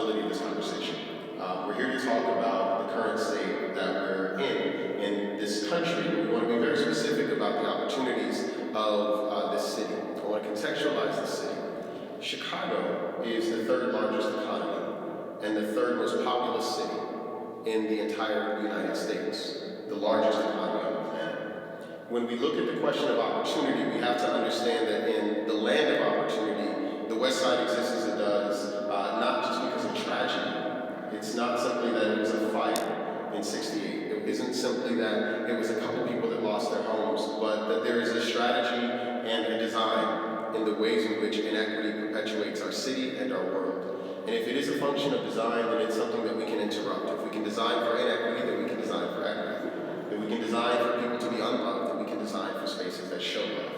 responsibility of this conversation. We're here to talk about the current state that we're in this country. We want to be very specific about the opportunities of this city. I want to contextualize this city. Chicago is the third largest economy and the third most populous city in the entire United States, the largest economy on the planet. When we look at the question of opportunity, we have to understand that in the land of opportunity, the Westside exists as it does, not just because of tragedy. It's not simply that it was a fire in '68. It isn't simply that it was a couple people that lost their homes, but that there is a strategy and a design in the ways in which inequity perpetuates our city and our world. And if it is a function of design, then it's something that we can interrupt. If we can design for inequity, then we can design for equity. If we can design for people to be unloved, then we can design for spaces that show love.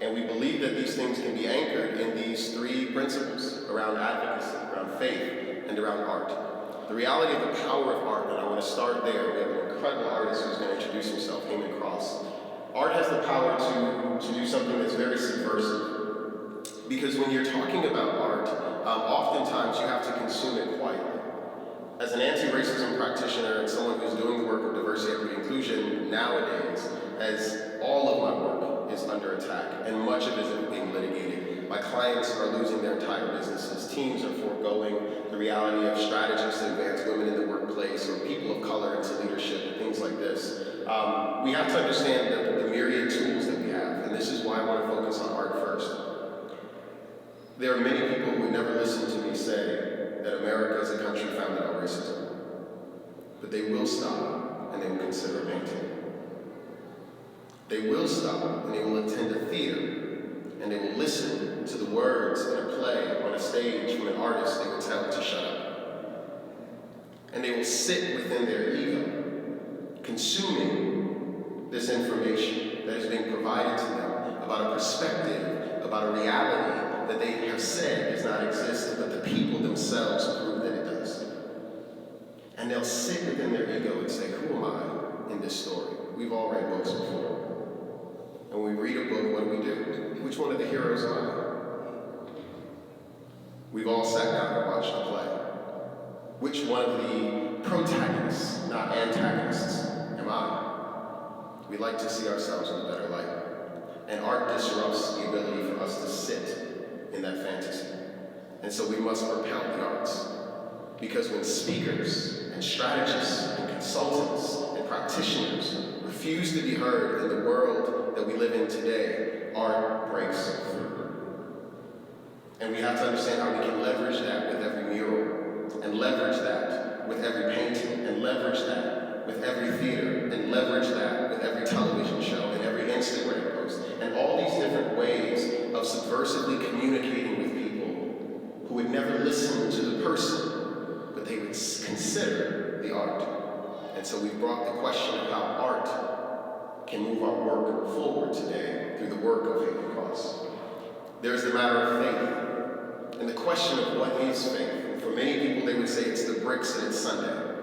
And we believe that these things can be anchored in these three principles around advocacy, around faith, and around art. The reality of the power of art, and I want to start there. We have an incredible artist who's going to introduce himself, Haman. Art has the power to do something that's very subversive. Because when you're talking about art, oftentimes you have to consume it quietly. As an anti-racism practitioner and someone who's doing the work of diversity, equity, inclusion nowadays, as all of my work is under attack, and much of it is being litigated. My clients are losing their entire businesses. Teams are foregoing the reality of strategies to advance women in the workplace or people of color into leadership and things like this. We have to understand the myriad tools that we have, and this is why I want to focus on art first. There are many people who would never listen to me say that America is a country founded on racism, but they will stop and they will consider a painting. They will stop and they will attend a theater and they will listen to the words in a play on a stage from an artist they will tell to shut up. And they will sit within their ego, consuming this information that is being provided to them about a perspective, about a reality that they have said does not exist, but the people themselves prove that it does. And they'll sit within their ego and say, who am I in this story? We've all read books before. And when we read a book, what do? Which one of the heroes am I? We've all sat down and watched a play. Which one of the protagonists, not antagonists, am I? We like to see ourselves in a better light. And art disrupts the ability for us to sit in that fantasy. And so we must propel the arts. Because when speakers and strategists and consultants and practitioners refuse to be heard in the world that we live in today, art breaks through. And we have to understand how we can leverage that with every mural, and leverage that with every painting, and leverage that with every theater, and leverage that with every television show, and every Instagram post, and all these different ways of subversively communicating with people who would never listen to the person, but they would consider the art. And so we've brought the question of how art can move our work forward today through the work of Haman. There's the matter of faith, and the question of what is faith. For many people, they would say it's the bricks and it's Sunday.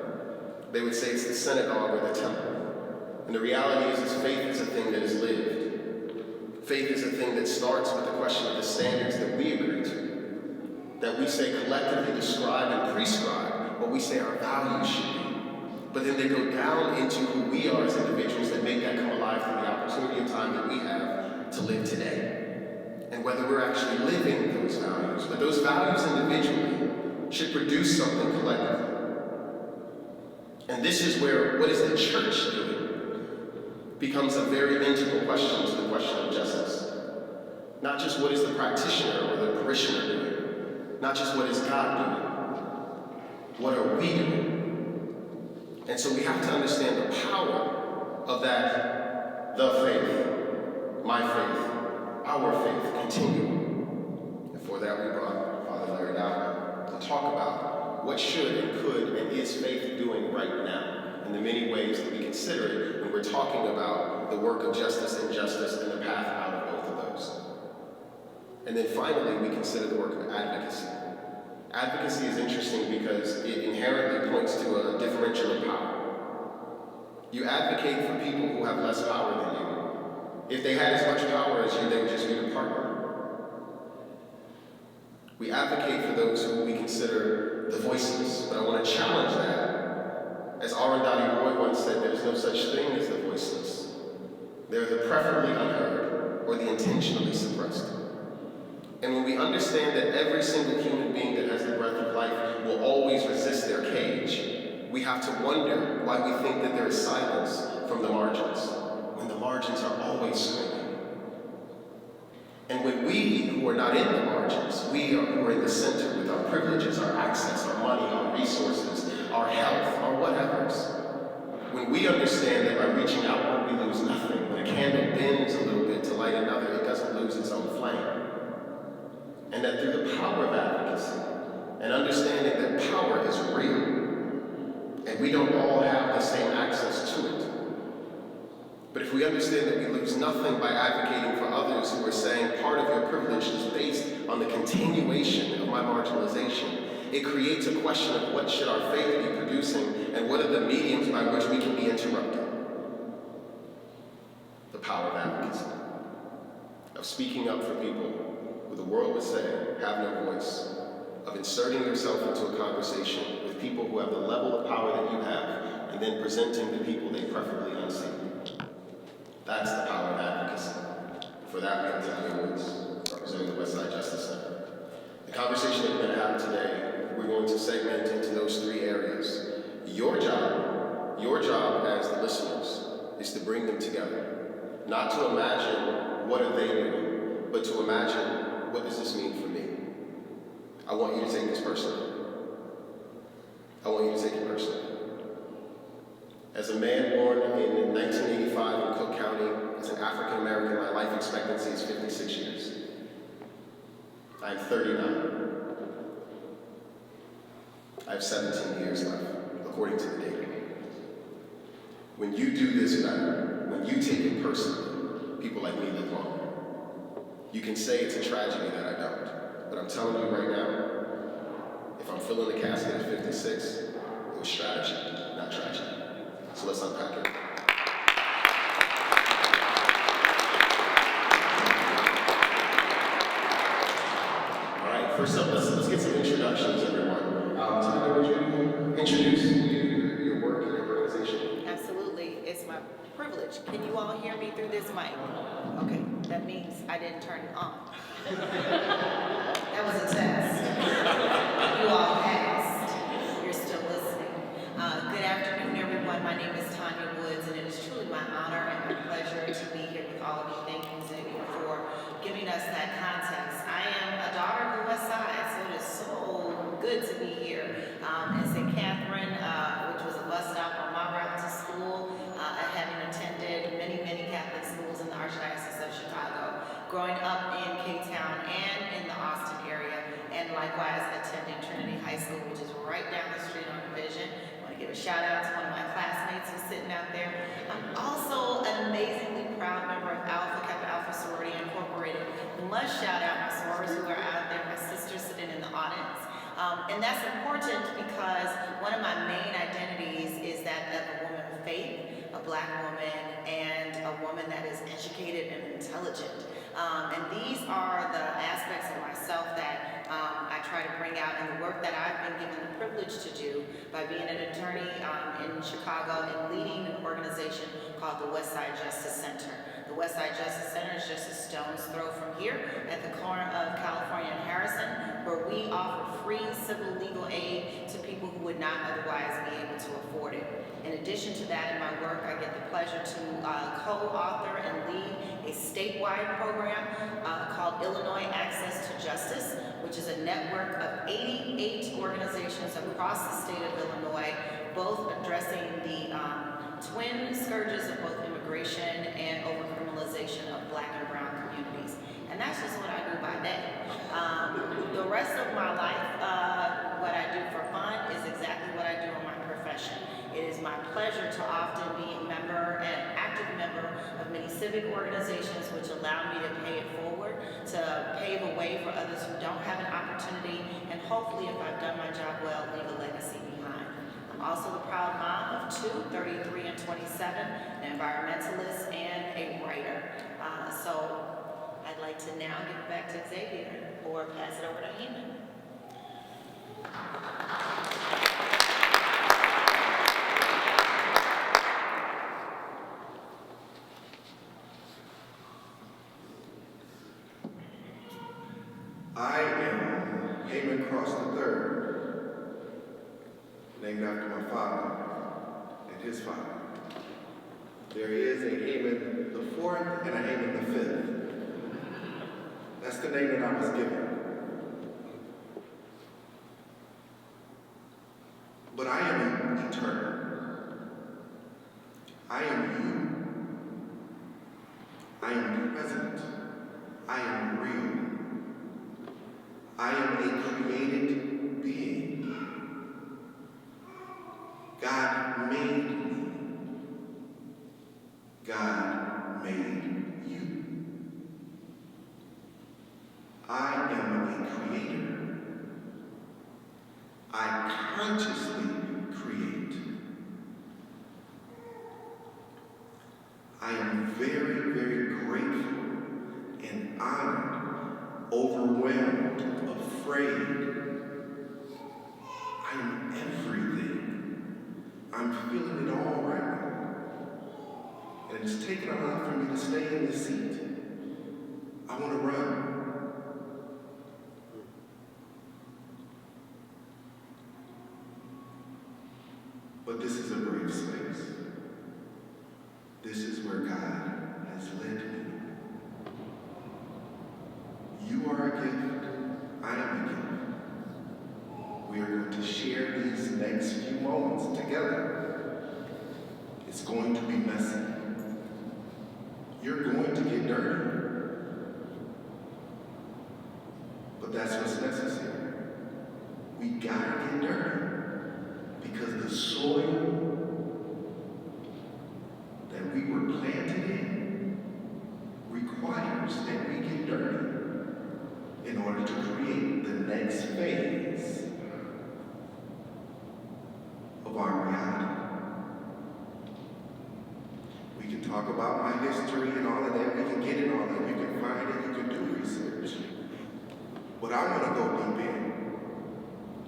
They would say it's the synagogue or the temple. And the reality is faith is a thing that is lived. Faith is a thing that starts with the question of the standards that we agree to, that we say collectively describe and prescribe what we say our values should be. But then they go down into who we are as individuals that make that come alive through the opportunity of time that we have to live today. And whether we're actually living those values, but those values individually should produce something collectively. And this is where what is the church doing becomes a very integral question to the question of justice. Not just what is the practitioner or the parishioner doing, not just what is God doing, what are we doing? And so we have to understand the power of that, the faith, my faith, our faith continuum. And for that we brought Father Dowling to talk about what should and could and is faith doing right now, and the many ways that we consider it when we're talking about the work of justice and justice and the path out of both of those. And then finally, we consider the work of advocacy. Advocacy is interesting because it inherently points to a differential of power. You advocate for people who have less power than you. If they had as much power as you, they would just be your partner. We advocate for those who we consider the voiceless. But I want to challenge that. As R. Roy once said, there's no such thing as the voiceless. They're the preferably unheard or the intentionally suppressed. And when we understand that every single human being that has the breath of life will always resist their cage, we have to wonder why we think that there is silence from the margins, when the margins are always screaming. And when we who are not in the margins, who are in the center with our privileges, our access, our money, our resources, our health, our whatevers, when we understand that by reaching outward we lose nothing, when a candle bends a little bit to light another, it doesn't lose its own flame. And that through the power of advocacy, and understanding that power is real, and we don't all have the same access to it. But if we understand that we lose nothing by advocating for others who are saying part of your privilege is based on the continuation of my marginalization, it creates a question of what should our faith be producing and what are the mediums by which we can be interrupted. The power of advocacy, of speaking up for people who the world would say have no voice, of inserting yourself into a conversation with people who have the level of power that you have, and then presenting the people they preferably unseat. That's the power of advocacy. For that, we have Tanya representing the Westside Justice Center. The conversation that we're going to have today, we're going to segment into those three areas. Your job as the listeners is to bring them together. Not to imagine what are they doing, but to imagine what does this mean for me. I want you to take this personally. I want you to take it personally. As a man born in 1985 in Cook County, as an African American, my life expectancy is 56 years. I am 39. I have 17 years left, according to the data. When you do this better, when you take it personally, people like me live longer. You can say it's a tragedy that I don't, but I'm telling you right now, if I'm filling the casket at 56, it was strategy, not tragedy. So let's unpack it. All right, first up, let's get some introductions, everyone. Tanya, would you introduce your work and your organization? Absolutely, it's my privilege. Can you all hear me through this mic? Okay, that means I didn't turn it on. That was a test. You all passed. You're still listening. Good afternoon, everyone. My name is Tanya Woods, and it is truly my honor and my pleasure to be here with all of you. Thank you, Xavier, for giving us that context. I am a daughter of the Westside, so it is so good to be here. In St. Catherine, which was a bus stop on my route to school, having attended many Catholic schools in the Archdiocese of Chicago, growing up in K-Town and in the Austin area, and likewise attending Trinity High School, which is right down the street on Division. Give a shout out to one of my classmates who's sitting out there. I'm also an amazingly proud member of Alpha Kappa Alpha Sorority Incorporated. Must shout out my sorors who are out there, my sisters sitting in the audience. And that's important because one of my main identities is that of a woman of faith, a black woman, and a woman that is educated and intelligent. And these are the aspects of myself that I try to bring out in the work that I've been given the privilege to do by being an attorney in Chicago and leading an organization called the Westside Justice Center. The Westside Justice Center is just a stone's throw from here at the corner of California and Harrison, where we offer free civil legal aid to people who would not otherwise be able to afford it. In addition to that, in my work, I get the pleasure to co-author and lead a statewide program called Illinois Access to Justice, which is a network of 88 organizations across the state of Illinois, both addressing the twin scourges of both immigration and overcriminalization of black and brown communities. And that's just what I do by day. The rest of my life, what I do for fun is exactly what I do in my profession. It is my pleasure to often be an active member of many civic organizations which allow me to pay it forward, to pave a way for others who don't have an opportunity, and hopefully, if I've done my job well, leave a legacy behind. I'm also the proud mom of two, 33 and 27, an environmentalist and a writer. So I'd like to now give it back to Xavier or pass it over to Haman. Haman crossed the third, named after my father and his father. There is a Haman the fourth and a Haman the fifth. That's the name that I was given. But I am eternal. I am you. I am present. I am real. I am a created being. God made me. God made you. I am a creator. I consciously create. I am very, very grateful and honored, overwhelmed, afraid. I am everything. I'm feeling it all right now. And it's taken a lot for me to stay in this seat. I want to run. But this is a brave space. This is where God has led me. You are a gift. I am a gift. We are going to share these next few moments together. It's going to be messy. You're going to get dirty. But that's what's necessary. We gotta get dirty. Because the soil that we were planted in requires that we get dirty in order to create the next phase of our reality. We can talk about my history and all of that. We can get in all that. You can find it. You can do research. But I want to go deep in.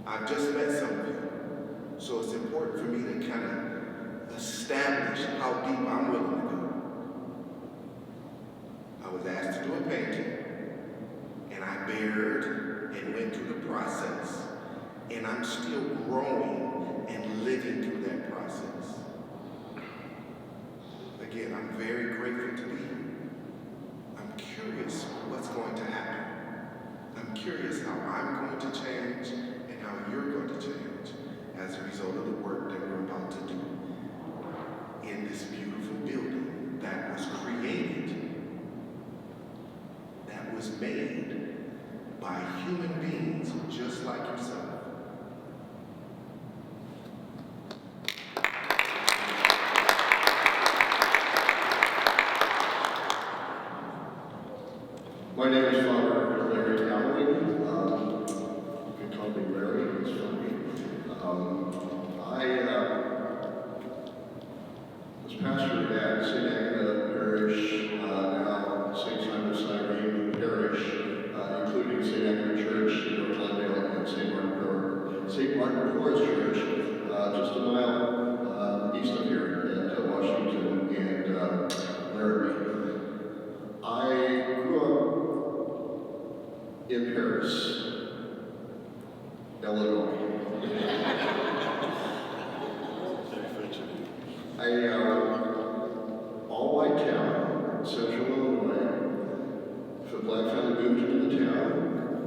I've just met some of you. So it's important for me to kind of establish how deep I'm willing to go. I was asked to do a painting, and I bared and went through the process, and I'm still growing and living through that process. Again, I'm very grateful to be here. I'm curious what's going to happen. I'm curious how I'm going to change and how you're going to change as a result of the work that we're about to do in this beautiful building that was created, that was made by human beings just like yourself. My name is Father Larry Dowling. You can call me Larry, it's funny. I was pastor at St. Agatha Parish, now St. Simon Cyrene Parish, including St. Agatha Church in North Glendale and St. Martin Forest Church, just a mile east of here at Washington and Laramie. I grew up in Paris, Illinois. All white town, central Illinois. If a black family moved into the town,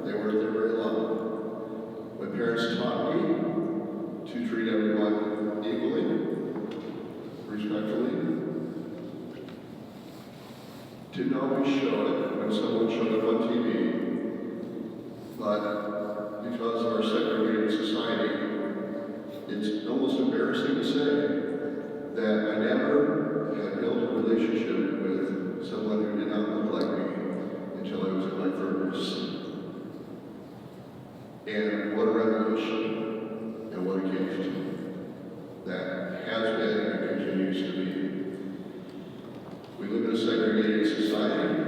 they weren't there very long. My parents taught me to treat everyone equally, respectfully. Didn't always show it when someone showed up on TV, but because of our segregated society, it's almost embarrassing to say that I never had built a relationship with someone who did not look like me until I was in my 30s. And what a revolution and what a gift that has been and continues to be. We live in a segregated society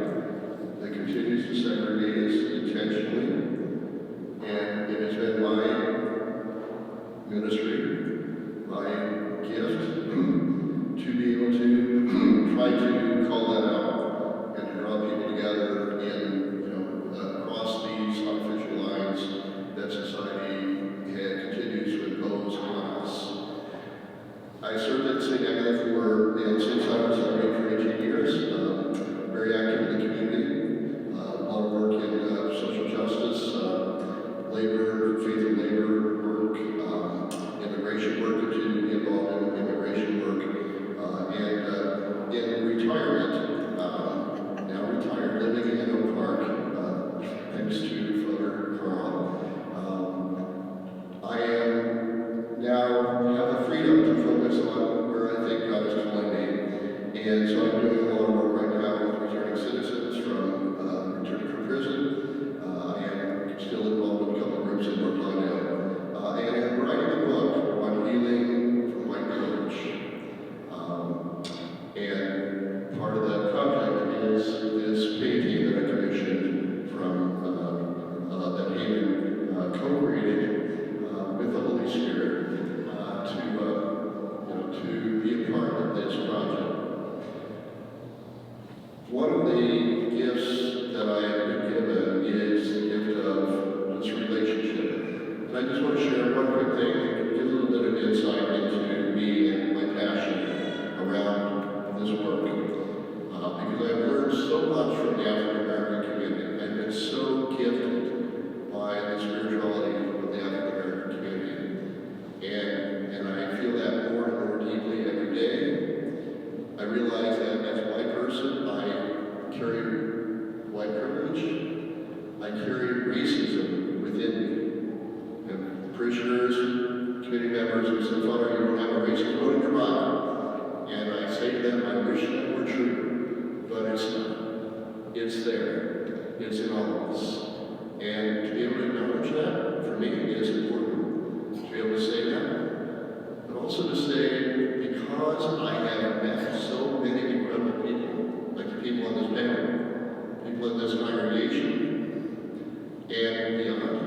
that continues to segregate us intentionally, and it has been my ministry, my gift, to be able to try to call that out and to draw people together in, across these artificial lines that And so I'm doing a lot of work right now with returning citizens returning from prison. I am still involved with a couple of groups in North Lawndale. And I'm writing a book on healing from white privilege. And part of that project is this painting that I commissioned from that Haman co-created with the Holy Spirit to be a part of this project. One of the gifts that I have been given is the gift of this relationship. And I just want to share one quick thing that gives a little bit of insight into me and my passion around this work. Because I've learned so much from the African American community. I've been so gifted by the spirituality of the African American community. And I feel that more and more deeply every day. I realize that as a white person, I carry white privilege. I carry racism within me. And parishioners, community members who say, Father, you don't have a racist vote in your mind. And I say to them, I wish that were true, but it's not. It's there. It's in all of us. And to be able to acknowledge that, for me, is important. To be able to say that. But also to say, because I have met so many incredible people, like the people on this panel, people in this congregation, and beyond,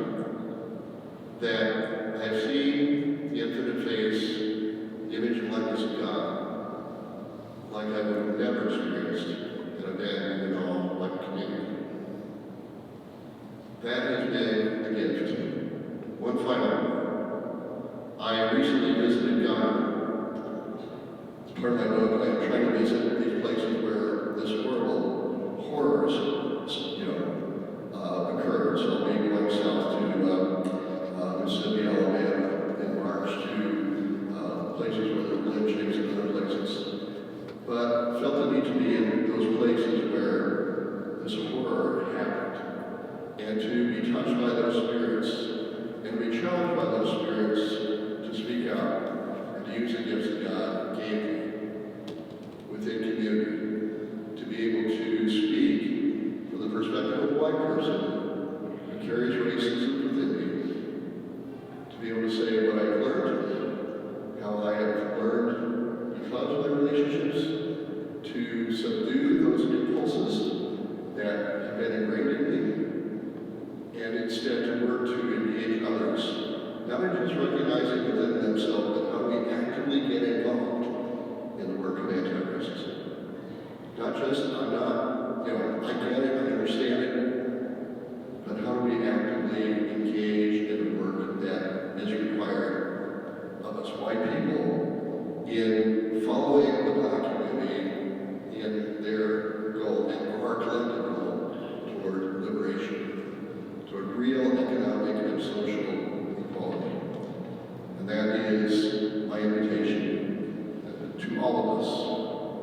that I have seen the infinite face, the image and likeness of God, like I would have never experienced in a band in all like community. That has been a gift. One final. I recently visited Ghana. As part of my book, I'm trying to visit these places where this horrible horrors, occurred. So I'll be going south to Mississippi, Alabama in March to places where there were lynchings and other places. But felt the need to be in those places where this horror happened, and to be touched by those spirits, and be challenged by those spirits to speak out and to use the gifts that God gave me within community, to be able to speak from the perspective of a white person who carries racism within me, to be able to say what I've learned, how I have learned because of my relationships, to subdue those impulses that have been ingrained in me, and instead to work to engage others. Not just recognizing within themselves, but how we actively get involved in the work of anti-racism. Not just, I get it, I understand it, but how do we actively engage in the work that is required of us white people in following the Black community in their goal, and our collective goal, toward liberation, toward real economic and social equality. And that is my invitation to all of us,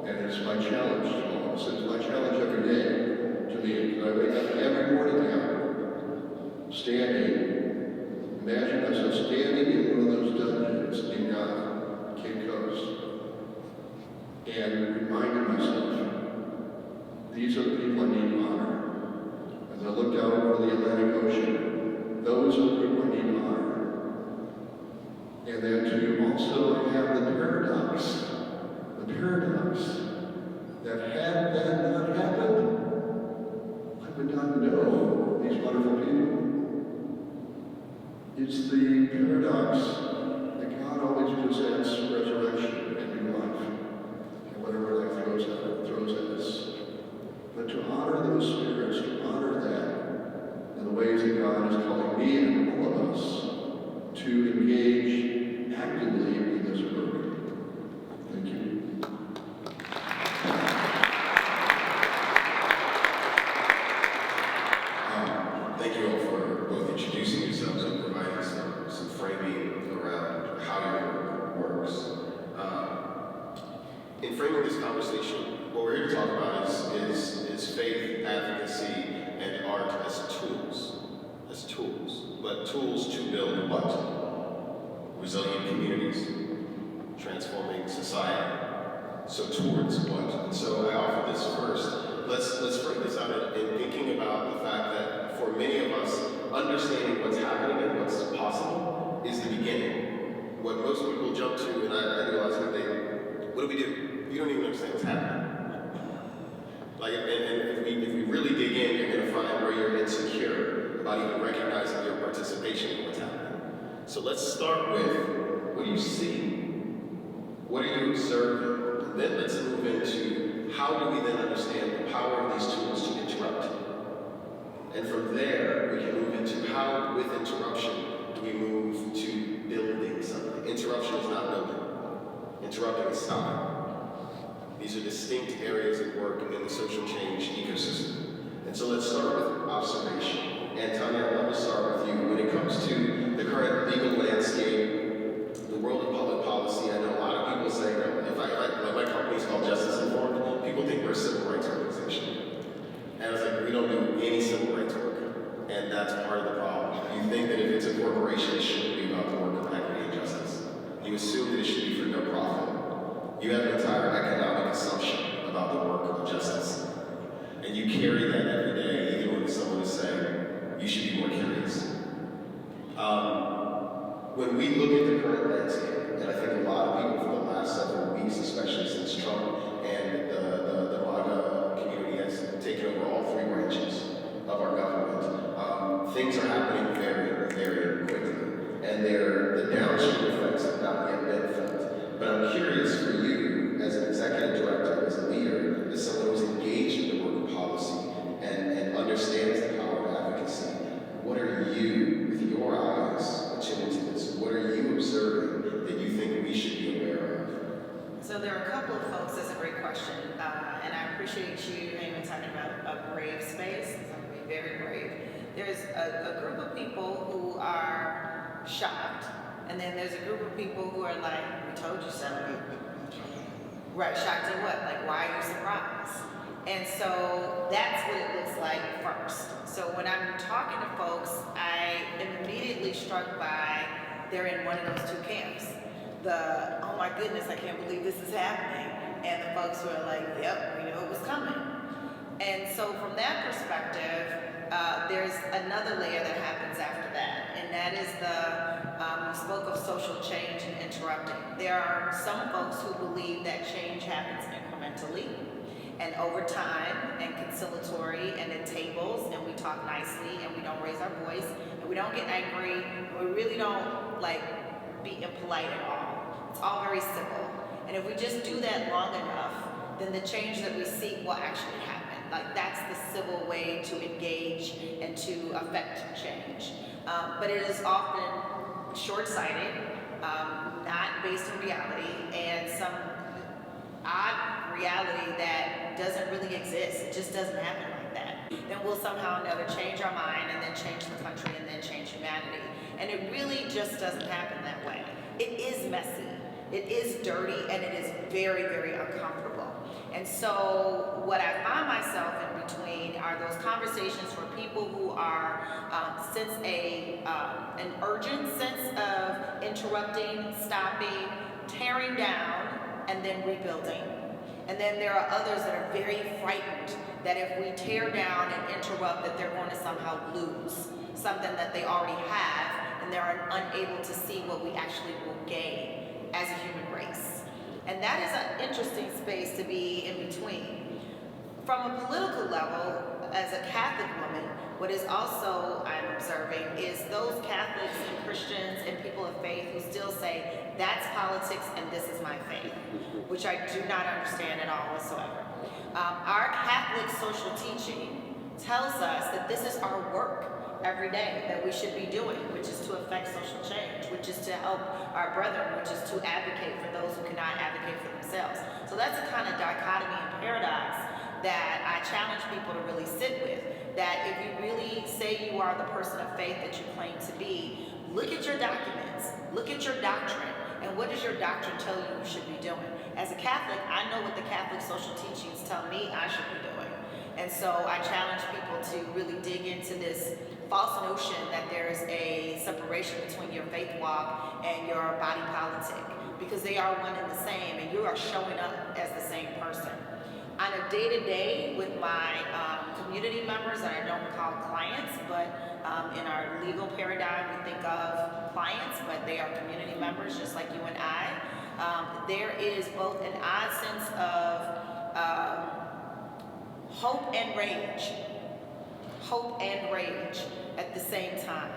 and it's my challenge to all of us. It's my challenge every day to me, because I wake up every morning now, standing, imagine myself standing in one of those dungeons in Ghana, Cape Coast, and reminding myself, these are the people I need to honor. As I look down over the Atlantic Ocean, those are the people I need to honor. And then to also have the paradox that had that not happened, I would not know these wonderful people. It's the paradox that God always presents resurrection and new life, and whatever life throws at us. But to honor those spirits, to honor that in the ways that God is calling me and all of us to engage actively in this work. Thank you. Thank you all for both introducing yourselves and providing some framing around how your work works. In framing this conversation, what we're here to talk about is faith, advocacy, and art as tools. But tools to build what? Resilient communities, transforming society, So towards what? And so I offer this first. Let's frame this out in thinking about the fact that for many of us, understanding what's happening and what's possible is the beginning. What most people jump to, and I do a lot of things, what do we do? You don't even understand what's happening. Like, and if we really dig in, you're going to find where you're insecure about even recognizing your participation in what's happening. So let's start with, what do you see? What are you observing? And then let's move into, how do we then understand the power of these tools to interrupt? And from there, we can move into how, with interruption, do we move to building something? Interruption is not building. Interrupting is stopping. These are distinct areas of work in the social change ecosystem. And so let's start with observation. And Tanya, I'd love to start with you. When it comes to the current legal landscape, the world of public policy, I know a lot of people say, like my company's called Justice Informed, people think we're a civil rights organization. And I was like, we don't do any civil rights work. And that's part of the problem. You think that if it's a corporation, it shouldn't be about the work of equity and justice. You assume that it should be for no profit. You have an entire economic assumption about the work of justice. And you carry that every day, even when someone is saying, you should be more curious. When we look at the current landscape, and I think a lot of people for the last several weeks, especially since Trump and the MAGA community has taken over all three branches of our government, things are happening very, very quickly. And the downstream effects have not yet been felt. But I'm curious for you, as an executive director, as a leader, as someone who's engaged in the work of policy and understands the power of advocacy, what are you, with your eyes, attuned to this? What are you observing that you think we should be aware of? So there are a couple of folks, that's a great question, and I appreciate you, Haman, talking about a brave space. It's going to be very brave. There's a group of people who are shocked, and then there's a group of people who are like, we told you so. Right, shocked at what? Like, why are you surprised? And so that's what it looks like first. So when I'm talking to folks, I am immediately struck by they're in one of those two camps. The, oh my goodness, I can't believe this is happening. And the folks who are like, yep, we knew it was coming. And so from that perspective, there's another layer that happens after that. And that is we spoke of social change and interrupting. There are some folks who believe that change happens incrementally and over time and conciliatory and at tables, and we talk nicely and we don't raise our voice and we don't get angry and we really don't like be impolite at all. It's all very civil. And if we just do that long enough, then the change that we seek will actually happen. Like that's the civil way to engage and to affect change. But it is often short-sighted, not based in reality, and some odd reality that doesn't really exist. It just doesn't happen like that. Then we'll somehow or another change our mind and then change the country and then change humanity. And it really just doesn't happen that way. It is messy, it is dirty, and it is very, very uncomfortable. And so what I find myself in between are those conversations for people who are sense an urgent sense of interrupting, stopping, tearing down, and then rebuilding. And then there are others that are very frightened that if we tear down and interrupt, that they're going to somehow lose something that they already have, and they're unable to see what we actually will gain as a human race. And that is an interesting space to be in between. From a political level, as a Catholic woman, what is also I'm observing is those Catholics and Christians and people of faith who still say, that's politics and this is my faith, which I do not understand at all whatsoever. Our Catholic social teaching tells us that this is our work every day that we should be doing, which is to affect social change, which is to help our brethren, which is to advocate for those who cannot advocate for themselves. So that's a kind of dichotomy and paradox that I challenge people to really sit with, that if you really say you are the person of faith that you claim to be, look at your documents, look at your doctrine, and what does your doctrine tell you you should be doing? As a Catholic, I know what the Catholic social teachings tell me I should be doing. And so I challenge people to really dig into this false notion that there is a separation between your faith walk and your body politic, because they are one and the same, and you are showing up as the same person. On a day-to-day with my community members, and I don't call clients, but in our legal paradigm, we think of clients, but they are community members just like you and I. There is both an odd sense of hope and rage at the same time.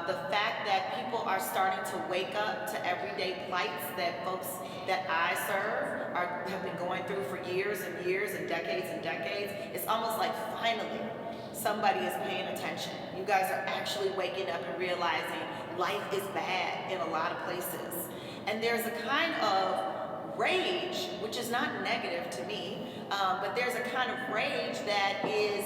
The fact that people are starting to wake up to everyday plights that folks that I serve have been going through for years and years and decades, it's almost like finally somebody is paying attention. You guys are actually waking up and realizing life is bad in a lot of places. And there's a kind of rage, which is not negative to me, but there's a kind of rage that is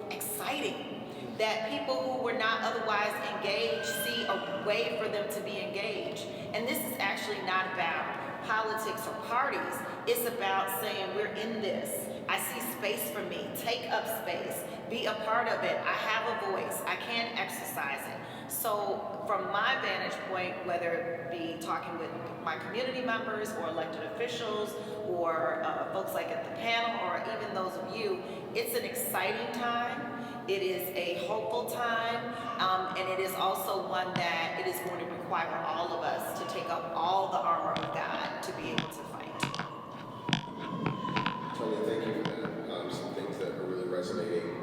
exciting, that people who were not otherwise engaged see a way for them to be engaged. And this is actually not about politics or parties. It's about saying we're in this. I see space for me. Take up space. Be a part of it. I have a voice. I can exercise it. So from my vantage point, whether it be talking with my community members or elected officials or folks like at the panel or even those of you, it's an exciting time. It is a hopeful time, and it is also one that it is going to require all of us to take up all the armor of God to be able to fight. Tanya, thank you for that. Some things that are really resonating.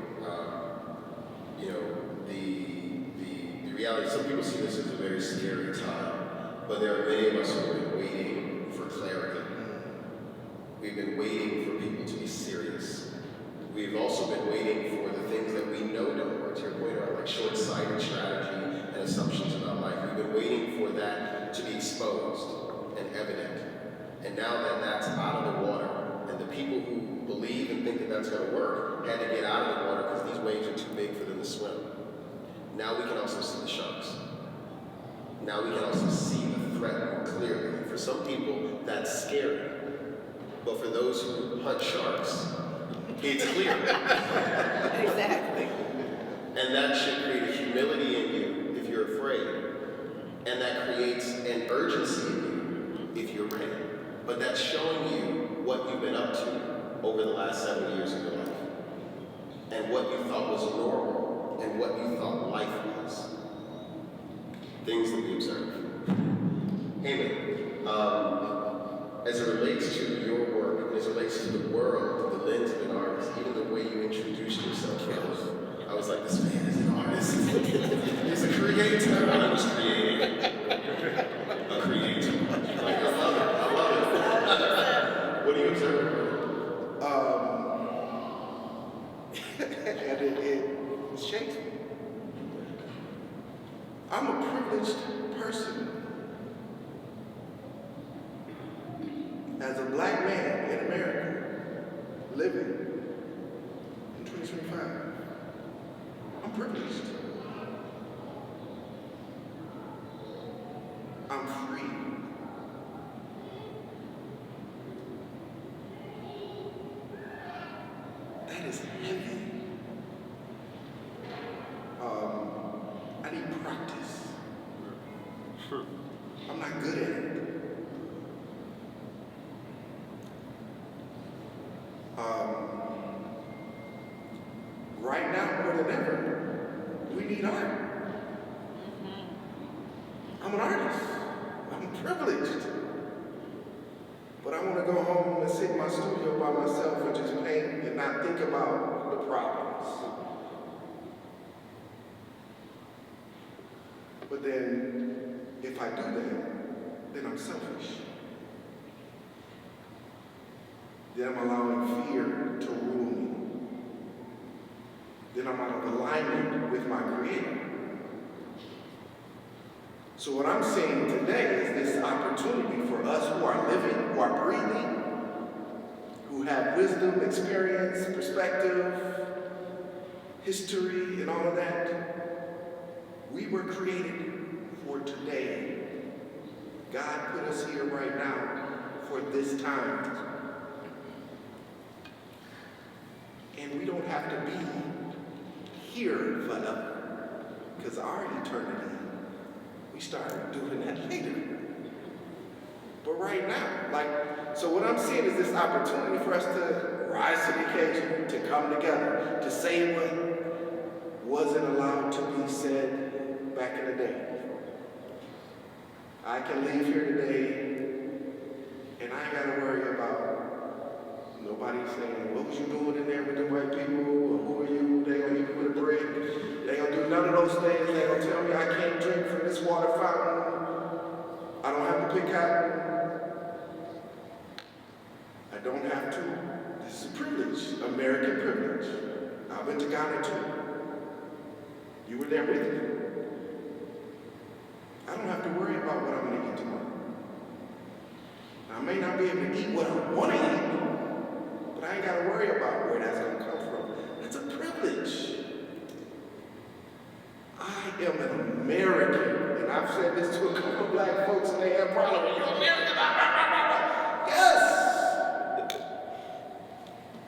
The reality, some people see this as a very scary time, but there are many of us who have been waiting for clarity. We've been waiting for people to be serious. We've also been waiting for the things that we know don't work. To your point, are like short-sighted strategy and assumptions about life. We've been waiting for that to be exposed and evident. And now that that's out of the water, and the people who believe and think that that's going to work had to get out of the water because these waves are too big for them to swim. Now we can also see the sharks. Now we can also see the threat more clearly. For some people, that's scary. But for those who hunt sharks, it's clear. Exactly. And that should create a humility in you if you're afraid. And that creates an urgency in you if you're ready. But that's showing you what you've been up to over the last 7 years of your life. And what you thought was normal and what you thought life was. Things that we observe. Haman, as it relates to your work, and as it relates to the world, the lens of an artist, even the way you introduced yourself, I was like, this man is an artist. He's a creator. I was creating. A creator. Like, I love it. What do you observe? And it shakes me. I'm a privileged person. As a black man in America, living in 2025, I'm privileged. I'm free. That is heavy. I need practice. I'm not good at it. Right now, more than ever, we need art. I'm an artist. I'm privileged. But I want to go home and sit in my studio by myself and just paint and not think about the problems. But then, if I do that, then I'm selfish. Then I'm allowing fear to rule me. Then I'm out of alignment with my Creator. So what I'm saying today is this opportunity for us who are living, who are breathing, who have wisdom, experience, perspective, history, and all of that. We were created for today. God put us here right now for this time. And we don't have to be here forever, because our eternity We started doing that later. But right now, so what I'm seeing is this opportunity for us to rise to the occasion, to come together, to say what wasn't allowed to be said back in the day. I can leave here today and I ain't gotta worry about nobody saying, what was you doing in there with the white people? Or who are you? They gonna hit me with a brick. They gonna do none of those things. They gonna tell me I can't drink from this water fountain. I don't have to pick cotton. I don't have to. This is a privilege, American privilege. I went to Ghana too. You were there with me. I don't have to worry about what I'm gonna eat tomorrow. I may not be able to eat what I want to eat, but I ain't gotta worry about where that's gonna come from. That's a privilege. I am an American, and I've said this to a couple of black folks, and they have problems. You're American. Yes.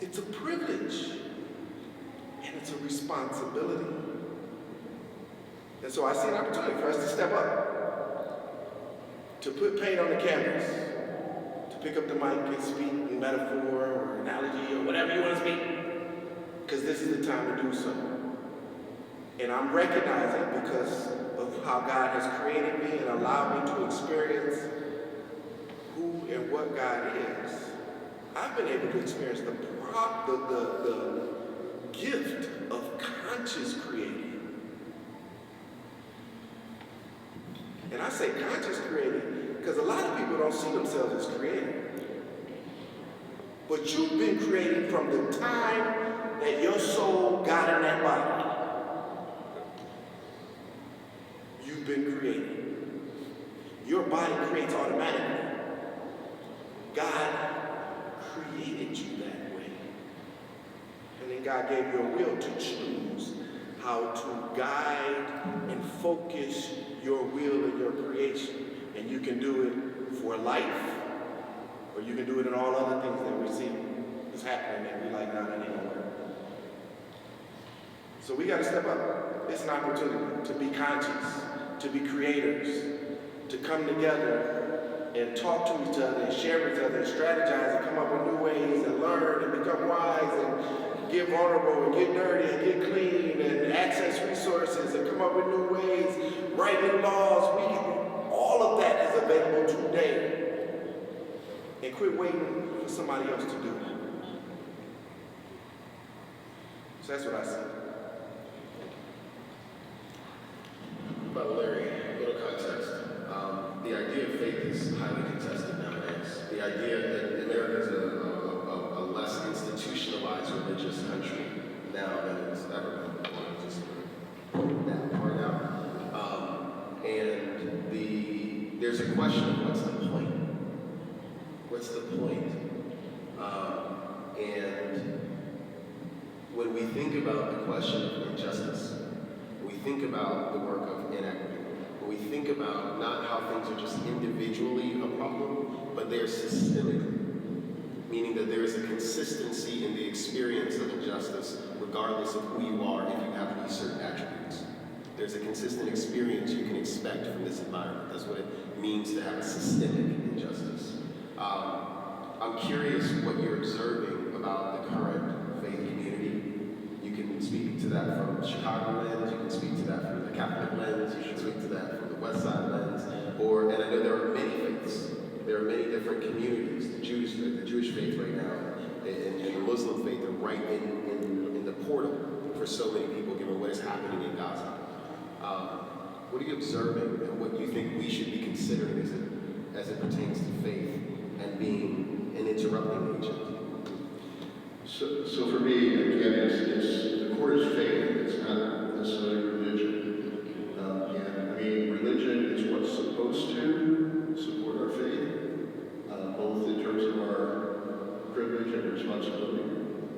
It's a privilege, and it's a responsibility. And so I see an opportunity for us to step up, to put paint on the canvas, to pick up the mic and speak in metaphor or analogy or whatever you want to speak, because this is the time to do so. And I'm recognizing, because of how God has created me and allowed me to experience who and what God is, I've been able to experience the gift of conscious creating. And I say conscious creating because a lot of people don't see themselves as creating. But you've been creating from the time that your soul got in that body. You've been creating. Your body creates automatically. God created you that way. And then God gave you a will to choose how to guide and focus your will and your creation. And you can do it for life, or you can do it in all other things that we see is happening that we like not anymore. So we got to step up. It's an opportunity to be conscious, to be creators, to come together and talk to each other and share with each other and strategize and come up with new ways and learn and become wise and get vulnerable and get dirty and get clean and access resources and come up with new ways, write new laws. All of that is available today. And quit waiting for somebody else to do it. So that's what I see. But Larry, a little context. The idea of faith is highly contested nowadays. The idea that America is a less institutionalized religious country now than it's ever been before. Just point that part out. And there's a question of what's the point? What's the point? And when we think about the question of injustice, we think about the work of inequity. We think about not how things are just individually a problem, but they're systemically, meaning that there is a consistency in the experience of injustice, regardless of who you are, if you have these certain attributes. There's a consistent experience you can expect from this environment. That's what it means to have a systemic injustice. I'm curious what you're observing about the current faith community. You can speak to that from Chicago lens, you can speak to that from the Catholic lens, you can speak to that from the Westside lens, and I know there are many faiths. There are many different communities. The Jewish faith right now, and the Muslim faith are right in the portal for so many people, given what is happening in Gaza. What are you observing, and what do you think we should be considering as it pertains to faith and being an interrupting agent? So for me, again, it's the core is faith. It's not necessarily religion. And I mean, religion is what's supposed to support our faith, both in terms of our privilege and responsibility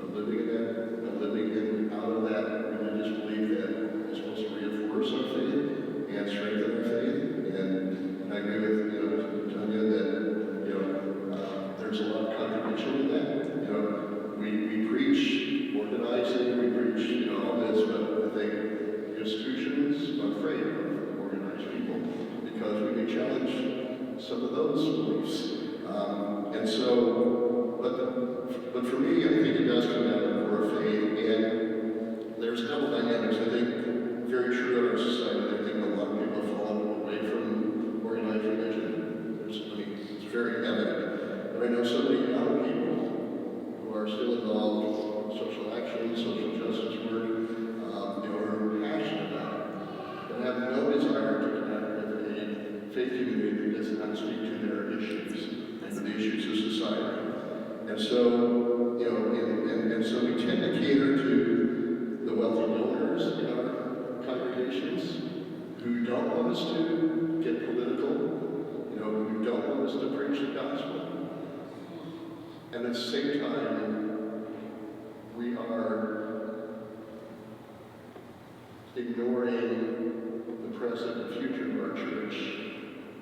of living in that, of living in out of that religious belief that is supposed to reinforce our faith and strengthen our faith. And I agree with Tanya that there's a lot of contradiction in that. We preach organizing, we preach all this, but I think just challenge some of those beliefs. And so, but for me, I think it does come down to the core of faith, and there's a couple dynamics, I think, very true in our society. I think a lot of people have fallen away from organized religion. It's very evident. But I know so many young people who are still involved in social action, social justice work, who are passionate about it, but have no desire to connect with a faith community that does not speak to their issues, and the issues of society. And so, and so we tend to cater to the wealthy donors in our congregations who don't want us to get political, who don't want us to preach the gospel. And at the same time, we are ignoring the present and future of our church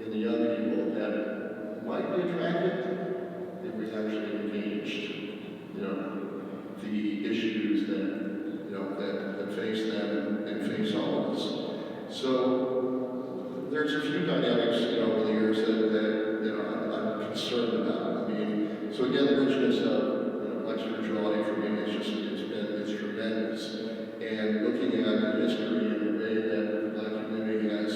in the young people that might be attracted if we actually engaged, the issues that face them and face all of us. So there's a few dynamics, over the years that I'm concerned about. So again, the richness of Black spirituality for me it's tremendous. And looking at the history and the way that the Black community has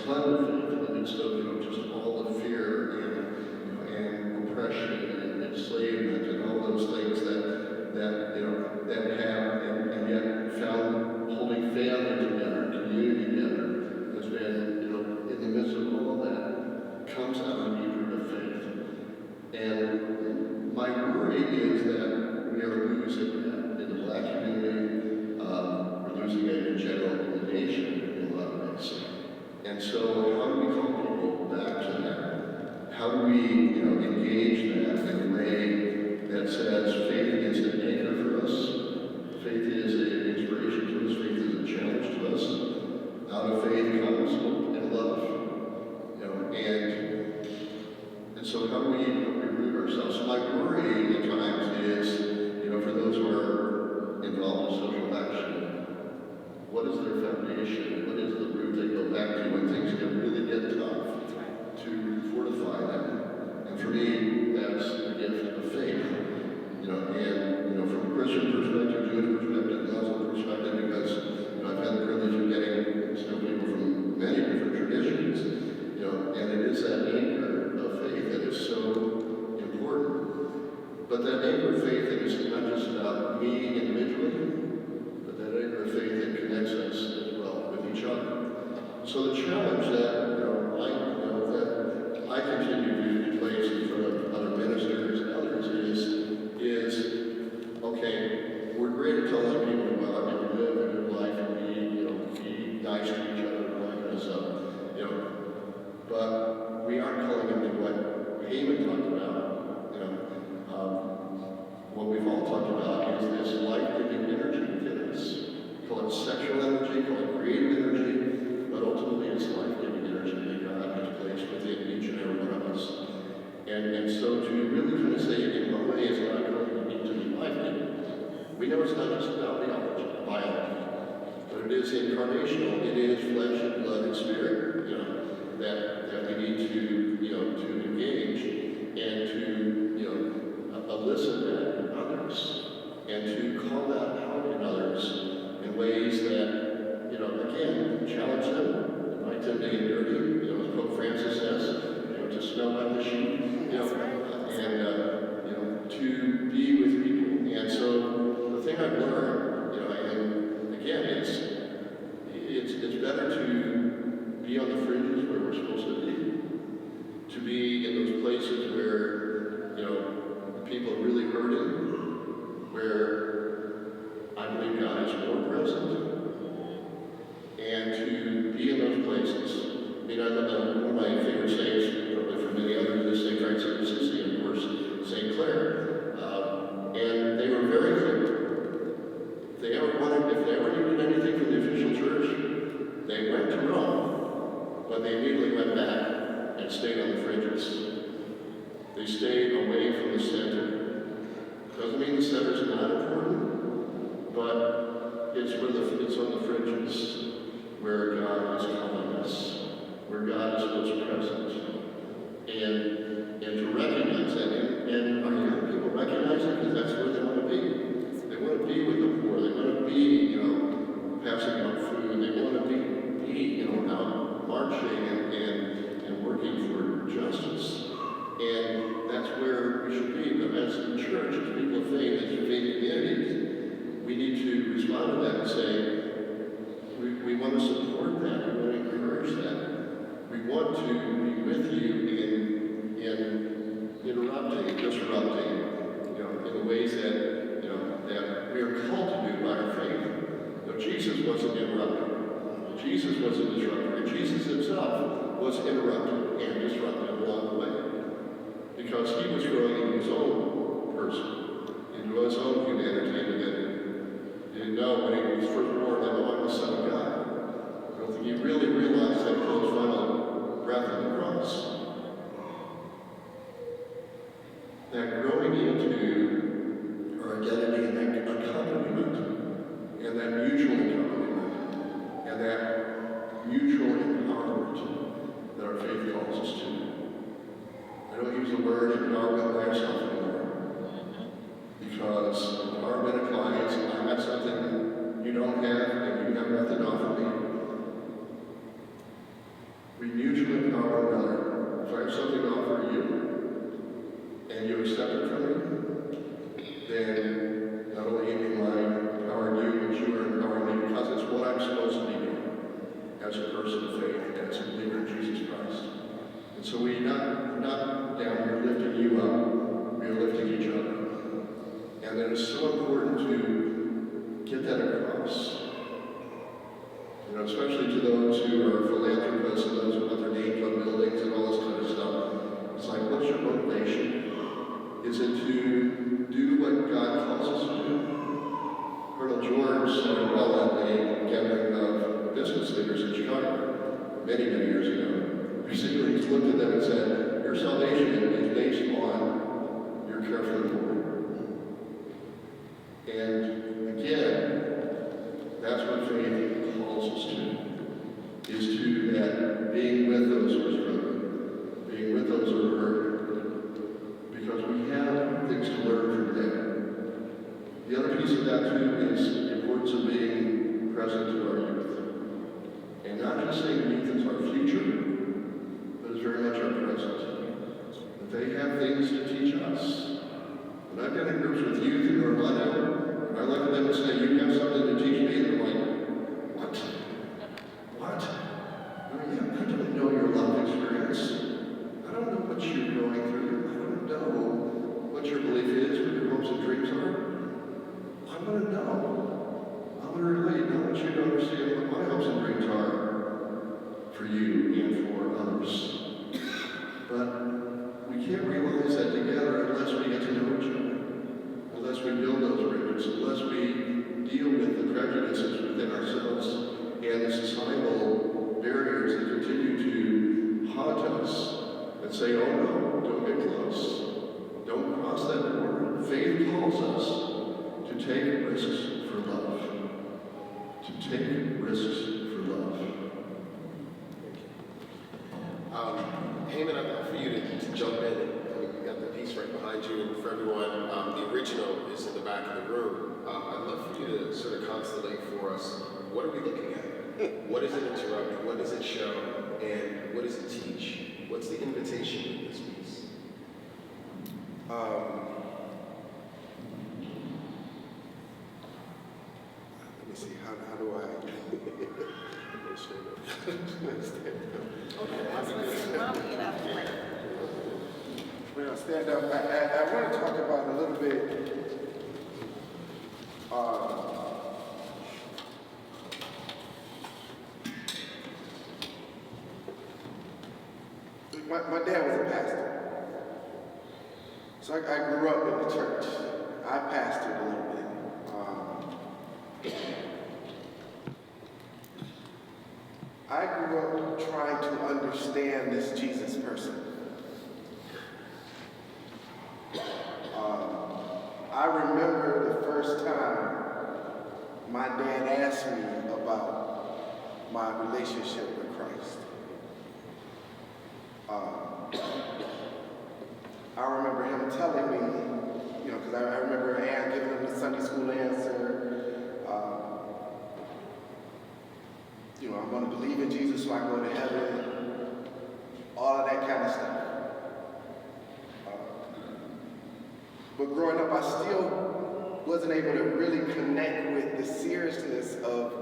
clung to faith in the midst of just all the fear and oppression and enslavement and all those things that have and yet found holding family together, community together, has been in the midst of all that comes out of the root of faith. And my worry is that we are losing that in the Black community. We're losing it in general in the nation in a lot of ways. And so how do we call people back to that? How do we engage that in a way that says faith is an anchor for us, faith is an inspiration to us, faith is a challenge to us. Out of faith comes hope and love. And so how do we root ourselves? So my worry at times is, for those who are involved in social action, what is their foundation? What is the root they go back to when things really get tough to fortify them? And for me, that's the gift of faith. And from a Christian perspective, Jewish perspective, Muslim perspective, because I've had the privilege of getting to know people from many different traditions, and it is that anchor of faith that is so important. But that anchor of faith that is not just about me individually, but that anchor of faith that connects us as well with each other. So the challenge that I continue to place in front of other ministers and others is okay, we're great at telling people to go out and live a good life and be nice to each other and all that kind of stuff, but we aren't calling them to what Haman talked about. What we've all talked about is this life-giving energy within us. Call it sexual energy, call it creative energy, but ultimately it's life-giving energy that God has placed within each and every one of us. And so to really kind of say, in what way is God calling me to be life-giving? We know it's not just about biology, but it is incarnational. It is flesh and blood and spirit, that we need to engage and to elicit that in others and to call that out in others in ways that again challenge them, invite them to get dirty, as Pope Francis says, to smell like the sheep, and to be with people. And so the thing I've learned, and again, it's better to be on the fringes where we're supposed to be in those places where people are really hurting, where I believe God is more present, and to be in those places. One of my favorite sayings, probably for many others, is St. Francis of Assisi, and of course, St. Clare. And they were very clear. If they ever needed anything from the official church, they went to Rome, but they immediately went back and stayed on the fringes. They stayed away from the center. Doesn't mean the center is not important, but it's on the fringes where God is calling us, where God is supposed looking for justice. And that's where we should be. But as a church, as people of faith, as faith communities, we need to respond to that and say, we want to support that, we want to encourage that. We want to be with you in interrupting, disrupting, in the ways that, that we are called to do by our faith. Jesus wasn't interrupted. Jesus wasn't disrupted. And Jesus himself was interrupted and disrupted along the way. Because he was growing into his own person, into his own humanity, and he didn't know when he was first born that I'm the Son of God. I don't think he really realized that till his final breath on the cross. That growing into our identity and that accompaniment, and that mutual accompaniment, and that mutual empowerment that our faith calls us to. I don't use the word empowerment by yourself anymore. Because empowerment implies I have something you don't have and you have nothing to offer me. We mutually empower one another. If I have something to offer you and you accept it from me, then not only am I empowering you, but you are empowering me because it's what I'm supposed to be doing as a person of faith, as a believer in Jesus Christ. And so we're not down here lifting you up, we are lifting each other. And it is so important to get that across. Especially to those who are philanthropists and those who put their names on buildings and all this kind of stuff. It's like, what's your motivation? Is it to do what God calls us to do? Colonel George said it well at a gathering of business leaders in Chicago many, many years ago. Basically, he looked at them and said, your salvation is based on your care for the poor. And again, that's what faith calls us to, is to that being with those who are struggling, being with those who are hurting, because we have things to learn from them. The other piece of that too is the importance of being present to our youth. And not just saying youth is our future, but it's very much our present. That they have things to teach us. When I've been in groups with youth in Orlando, and I look at them and say, you have something to teach me, they're like, what? What? I don't know your life experience. I don't know what you're going through. I don't know what your belief is, what your hopes and dreams are. I want to know. I want to relate. I want you to understand what my hopes and dreams are for you and for others. But we can't realize that together unless we get to know each other, unless we build those bridges, unless we deal with the prejudices within ourselves and the societal barriers that continue to haunt us and say, oh no, don't get close. Don't cross that border. Faith calls us to take risks for love. To take risks for love. Haman, I'd like for you to jump in. We've got the piece right behind you, and for everyone, the original is in the back of the room. I'd love for you to sort of constellate for us, what are we looking at? What does it interrupt? What does it show? And what does it teach? What's the invitation in this piece? Let me see, how do I stand up? Okay, why don't we get out of the way? Well, stand up. I want to talk about a little bit my dad was a pastor. So I grew up in the church. I pastored a little bit. I grew up trying to understand this Jesus person. I remember the first time my dad asked me about my relationship with Christ. I remember him telling me, because I remember giving him the Sunday school answer. I'm going to believe in Jesus so I can go to heaven. All of that But growing up, I still wasn't able to really connect with the seriousness of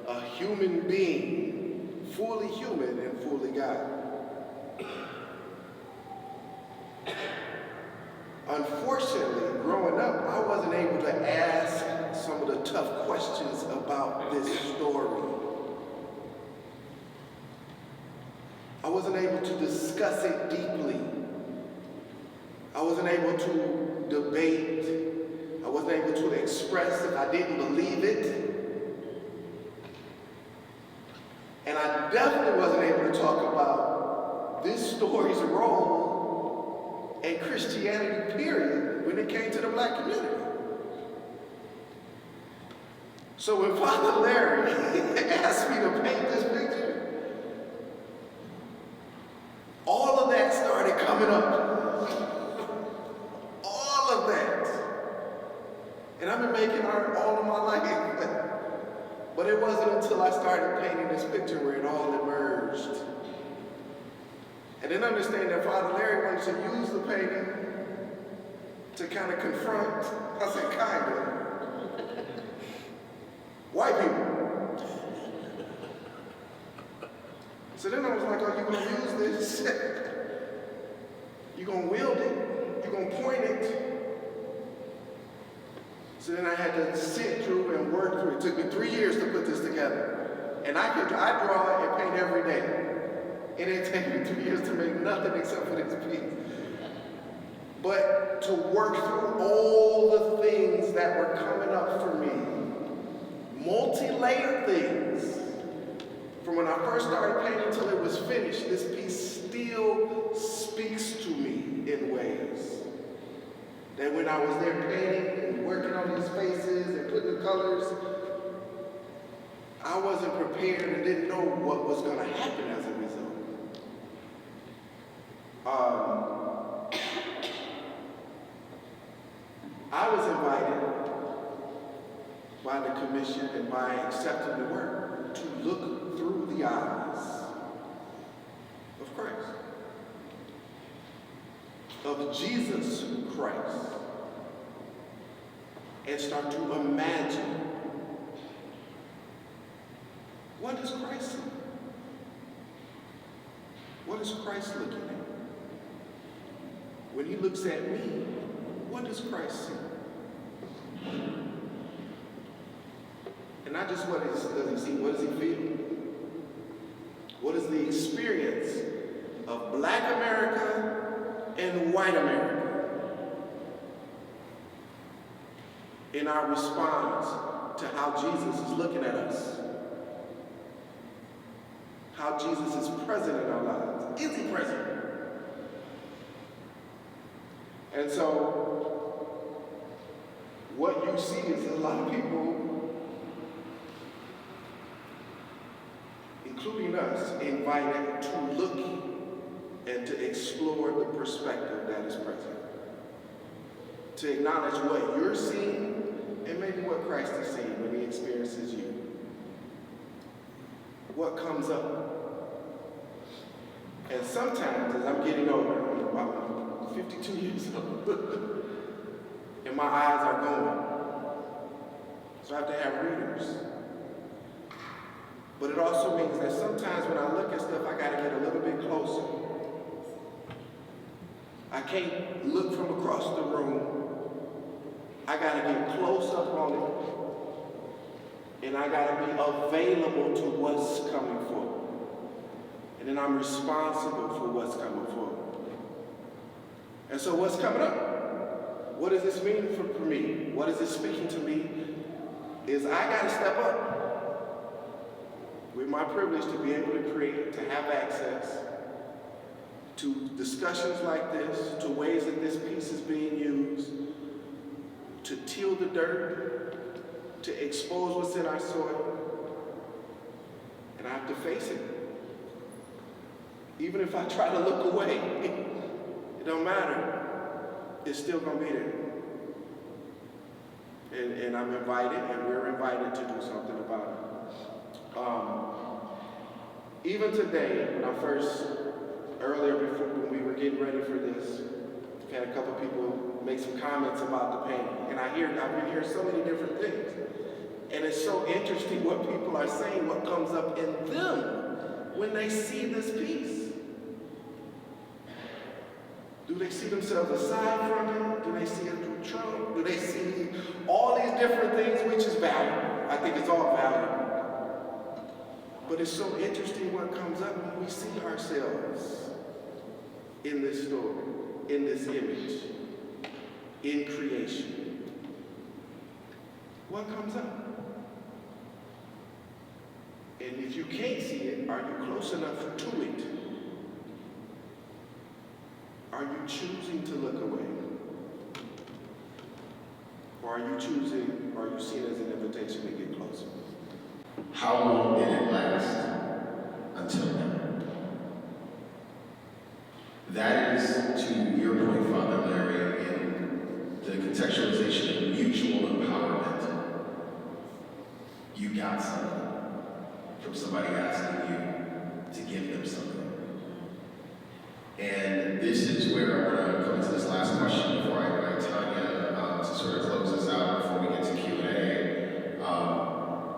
a human being, fully human and fully God. Unfortunately, growing up, I wasn't able to ask some of the tough questions about this story. I wasn't able to discuss it deeply. I wasn't able to debate. I wasn't able to express if I didn't believe it. And I definitely wasn't able to talk about this story's role in Christianity, period, when it came to the black community. So when Father Larry asked me to paint this picture, all of that started coming up. All of that. And I've been making art all of my life. But it wasn't until I started painting this picture where it all emerged. And then understand that Father Larry wanted to use the painting to kind of confront, I said kind of, white people. So then I was like, oh, you're going to use this? You're going to wield it? You're going to point it? So then I had to sit through and work through it. It took me 3 years to put this together. And I draw and paint every day. It didn't take me 3 years to make nothing except for this piece. But to work through all the things that were coming up for me, multi-layered things, from when I first started painting until it was finished, this piece still speaks to me in ways that when I was there painting and working on these faces and putting the colors, I wasn't prepared and didn't know what was going to happen as a result. I was invited by the commission and by accepting the work to look through the eyes of Christ, of Jesus Christ, and start to imagine, what does Christ see? What is Christ looking at? When he looks at me, what does Christ see? And not just what does he see, what does he feel? What is the experience of Black America and white America in our response to how Jesus is looking at us? How Jesus is present in our lives. Is he present? And so, what you see is a lot of people, including us, invited to look and to explore the perspective that is present. To acknowledge what you're seeing and maybe what Christ is seeing when he experiences you. What comes up. And sometimes, as I'm getting older, I'm 52 years old, and my eyes are going. So I have to have readers. But it also means that sometimes when I look at stuff, I gotta get a little bit closer. I can't look from across the room. I gotta get close up on it. And I gotta be available to what's coming forward. And then I'm responsible for what's coming forward. And so what's coming up? What does this mean for me? What is it speaking to me? Is I gotta step up with my privilege to be able to create, to have access to discussions like this, to ways that this piece is being used, to till the dirt, to expose what's in our soil. And I have to face it. Even if I try to look away, it don't matter. It's still gonna be there. And I'm invited, and we're invited to do something about it. Even today, when I first, earlier before when we were getting ready for this, I've had a couple people make some comments about the painting, and I've been hearing so many different things. And it's so interesting what people are saying, what comes up in them when they see this piece. Do they see themselves aside from it? Do they see it through Trump? Do they see all these different things, which is valuable? I think it's all valuable. But it's so interesting what comes up when we see ourselves in this story, in this image, in creation. What comes up? And if you can't see it, are you close enough to it? Are you choosing to look away? Or are you seeing it as an invitation to get closer? How long did it last until now? That is, to your point, Father Larry, in the contextualization of mutual empowerment. You got something from somebody asking you to give them something. And this is where I want to come to this last question before I invite Tanya to sort of close us out before we get to Q&A.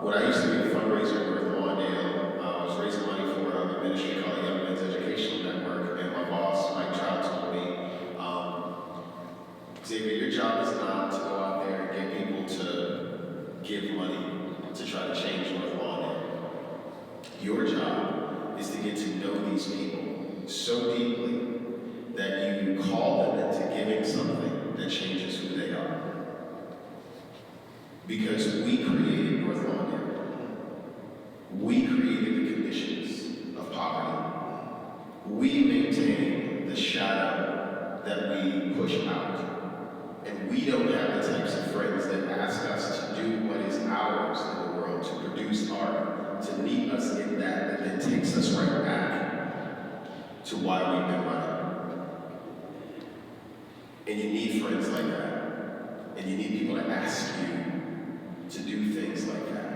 When I used to be a fundraiser in North Lawndale, I was raising money for a ministry called the Young Men's Educational Network, and my boss, Mike Child, told me, Xavier, your job is not to go out there and get people to give money to try to change North Lawndale. Your job is to get to know these people so deeply that you call them into giving something that changes who they are. Because we created North Lawndale. We created the conditions of poverty. We maintain the shadow that we push out. And we don't have the types of friends that ask us to do what is ours in the world, to produce art, to meet us in that then takes us right back to why we've been running. And you need friends like that. And you need people to ask you to do things like that.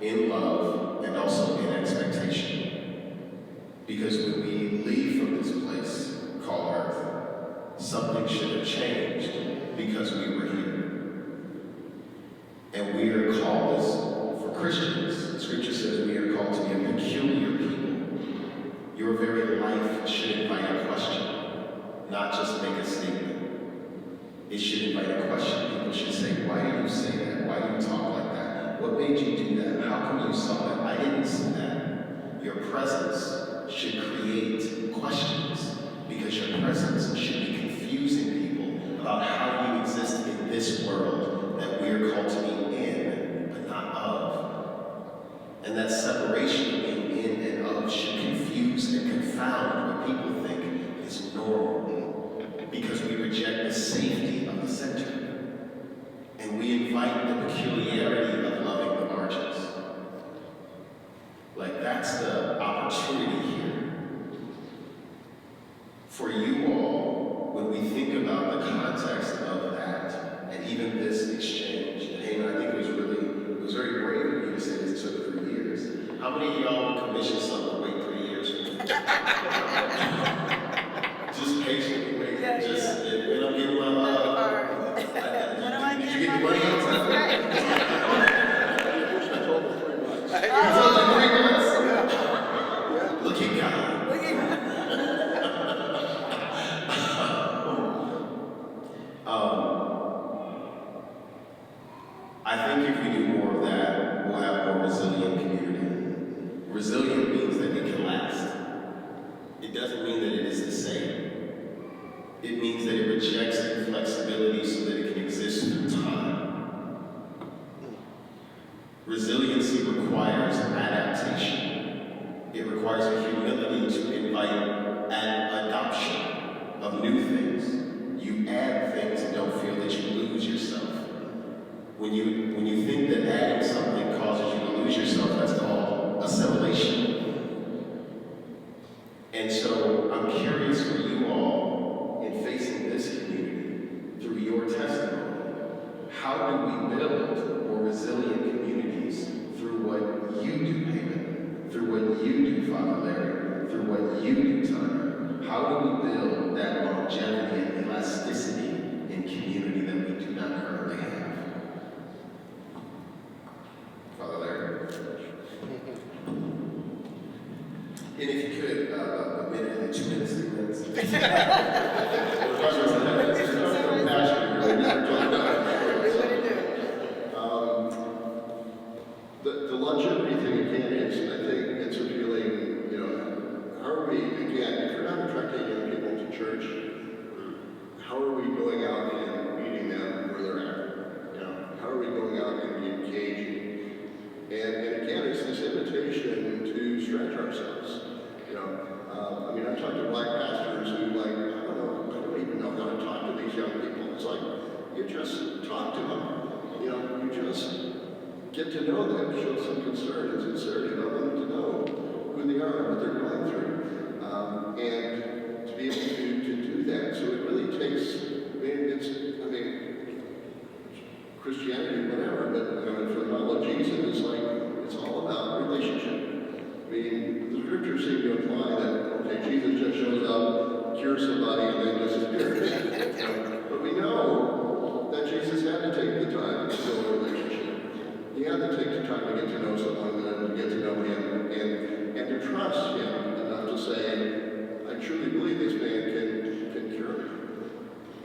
In love and also in expectation. Because when we leave from this place called Earth, something should have changed because we were here. And we are called as, for Christians, Scripture says we are called to be a peculiar people. Your very life should invite a question, not just make a statement. It should invite a question. People should say, why do you say that? Why do you talk like that? What made you do that? How come you saw that? I didn't see that. Your presence should create questions because your presence should be confusing people about how you exist in this world that we're called to be in, but not of. And that separation of being in and of should confuse and confound what people think is normal, because we reject the safety of the center, and we invite the peculiarity of loving the margins. Like, that's the opportunity here. For you all, when we think about the context of that, and even this exchange, and Haman, I think it was very brave of you to say this took 3 years. How many of y'all would commission something wait 3 years for me? Just patiently wait. When I'm getting my love. Did you get the money on time? I told you 3 months. Look at God. I think if we do more of that, we'll have a more resilient community. Resilient means that it can last. It doesn't mean that it is the same. It means that it rejects inflexibility so that it can exist through time. Resiliency requires adaptation. It requires a humility to invite an adoption of new things. You add things and don't feel that you lose yourself. When you think that adding something causes you to lose yourself, that's called assimilation. And so I'm curious for you all, in facing this community, through your testimony, how do we build more resilient communities through what you do, Haman, through what you do, Father Larry, through what you do, Tanya? How do we build that longevity and elasticity 2 minutes to minutes. The longevity thing again is, I think it's appealing, how are we, again, if we're not attracting young people to church, how are we going out and meeting them where they're at? How are we going out and engaging? And again, it's this invitation to stretch ourselves. I've talked to black pastors who I don't even know how to talk to these young people. It's like, you just talk to them. You just get to know them, show some concern and sincerity about wanting to know who they are and what they're going through. And to be able to do that. So it really takes, Christianity, whatever, but for the model of Jesus, it's all about relationship. The scriptures seem to imply that, Jesus just shows up, cures somebody, and then disappears. But we know that Jesus had to take the time to build a relationship. He had to take the time to get to know someone and to get to know him and to trust him enough to say, I truly believe this man can cure me.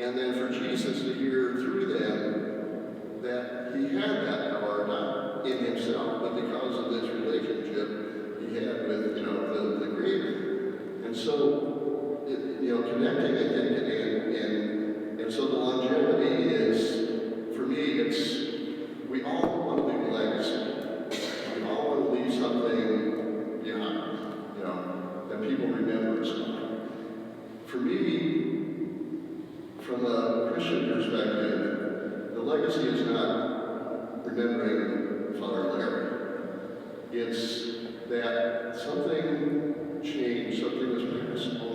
And then for Jesus to hear through them that he had that power, not in himself, but because of this relationship he had with, the Creator. And so, connecting, I think, and so the longevity is, for me, we all want to leave a legacy. We all want to leave something behind, that people remember us by. For me, from a Christian perspective, the legacy is not remembering Father Larry. It's that something changed, something was passed on.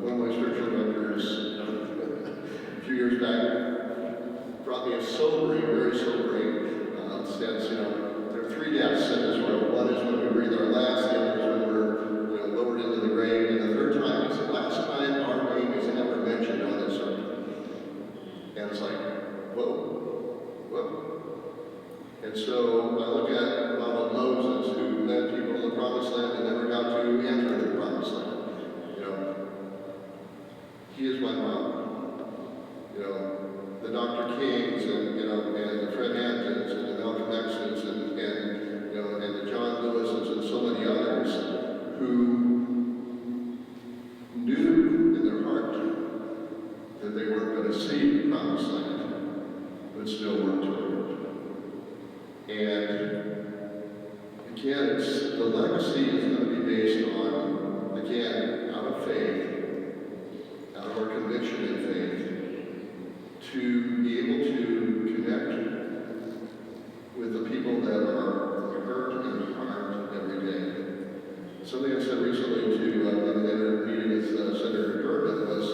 One of my spiritual directors, a few years back, brought me a very sobering sense. There are 3 deaths in this world. One is when we breathe our last, the other is when we're lowered into the grave, and the third time is the last time our name is ever mentioned on this earth. And it's like, whoa. And so I look at Moses, who led people to the promised land and never got to enter the promised land. He is my mom. The Dr. Kings and the Fred Hamptons and the Malcolm X's and the John Lewises and so many others who knew in their heart that they weren't going to see the promised land, but still worked toward it. And again, the legacy is going to be based on, again, out of faith, out of our conviction in faith, to be able to connect with the people that are hurt and harmed every day. Something I said recently to in an meeting with Senator Durbin was,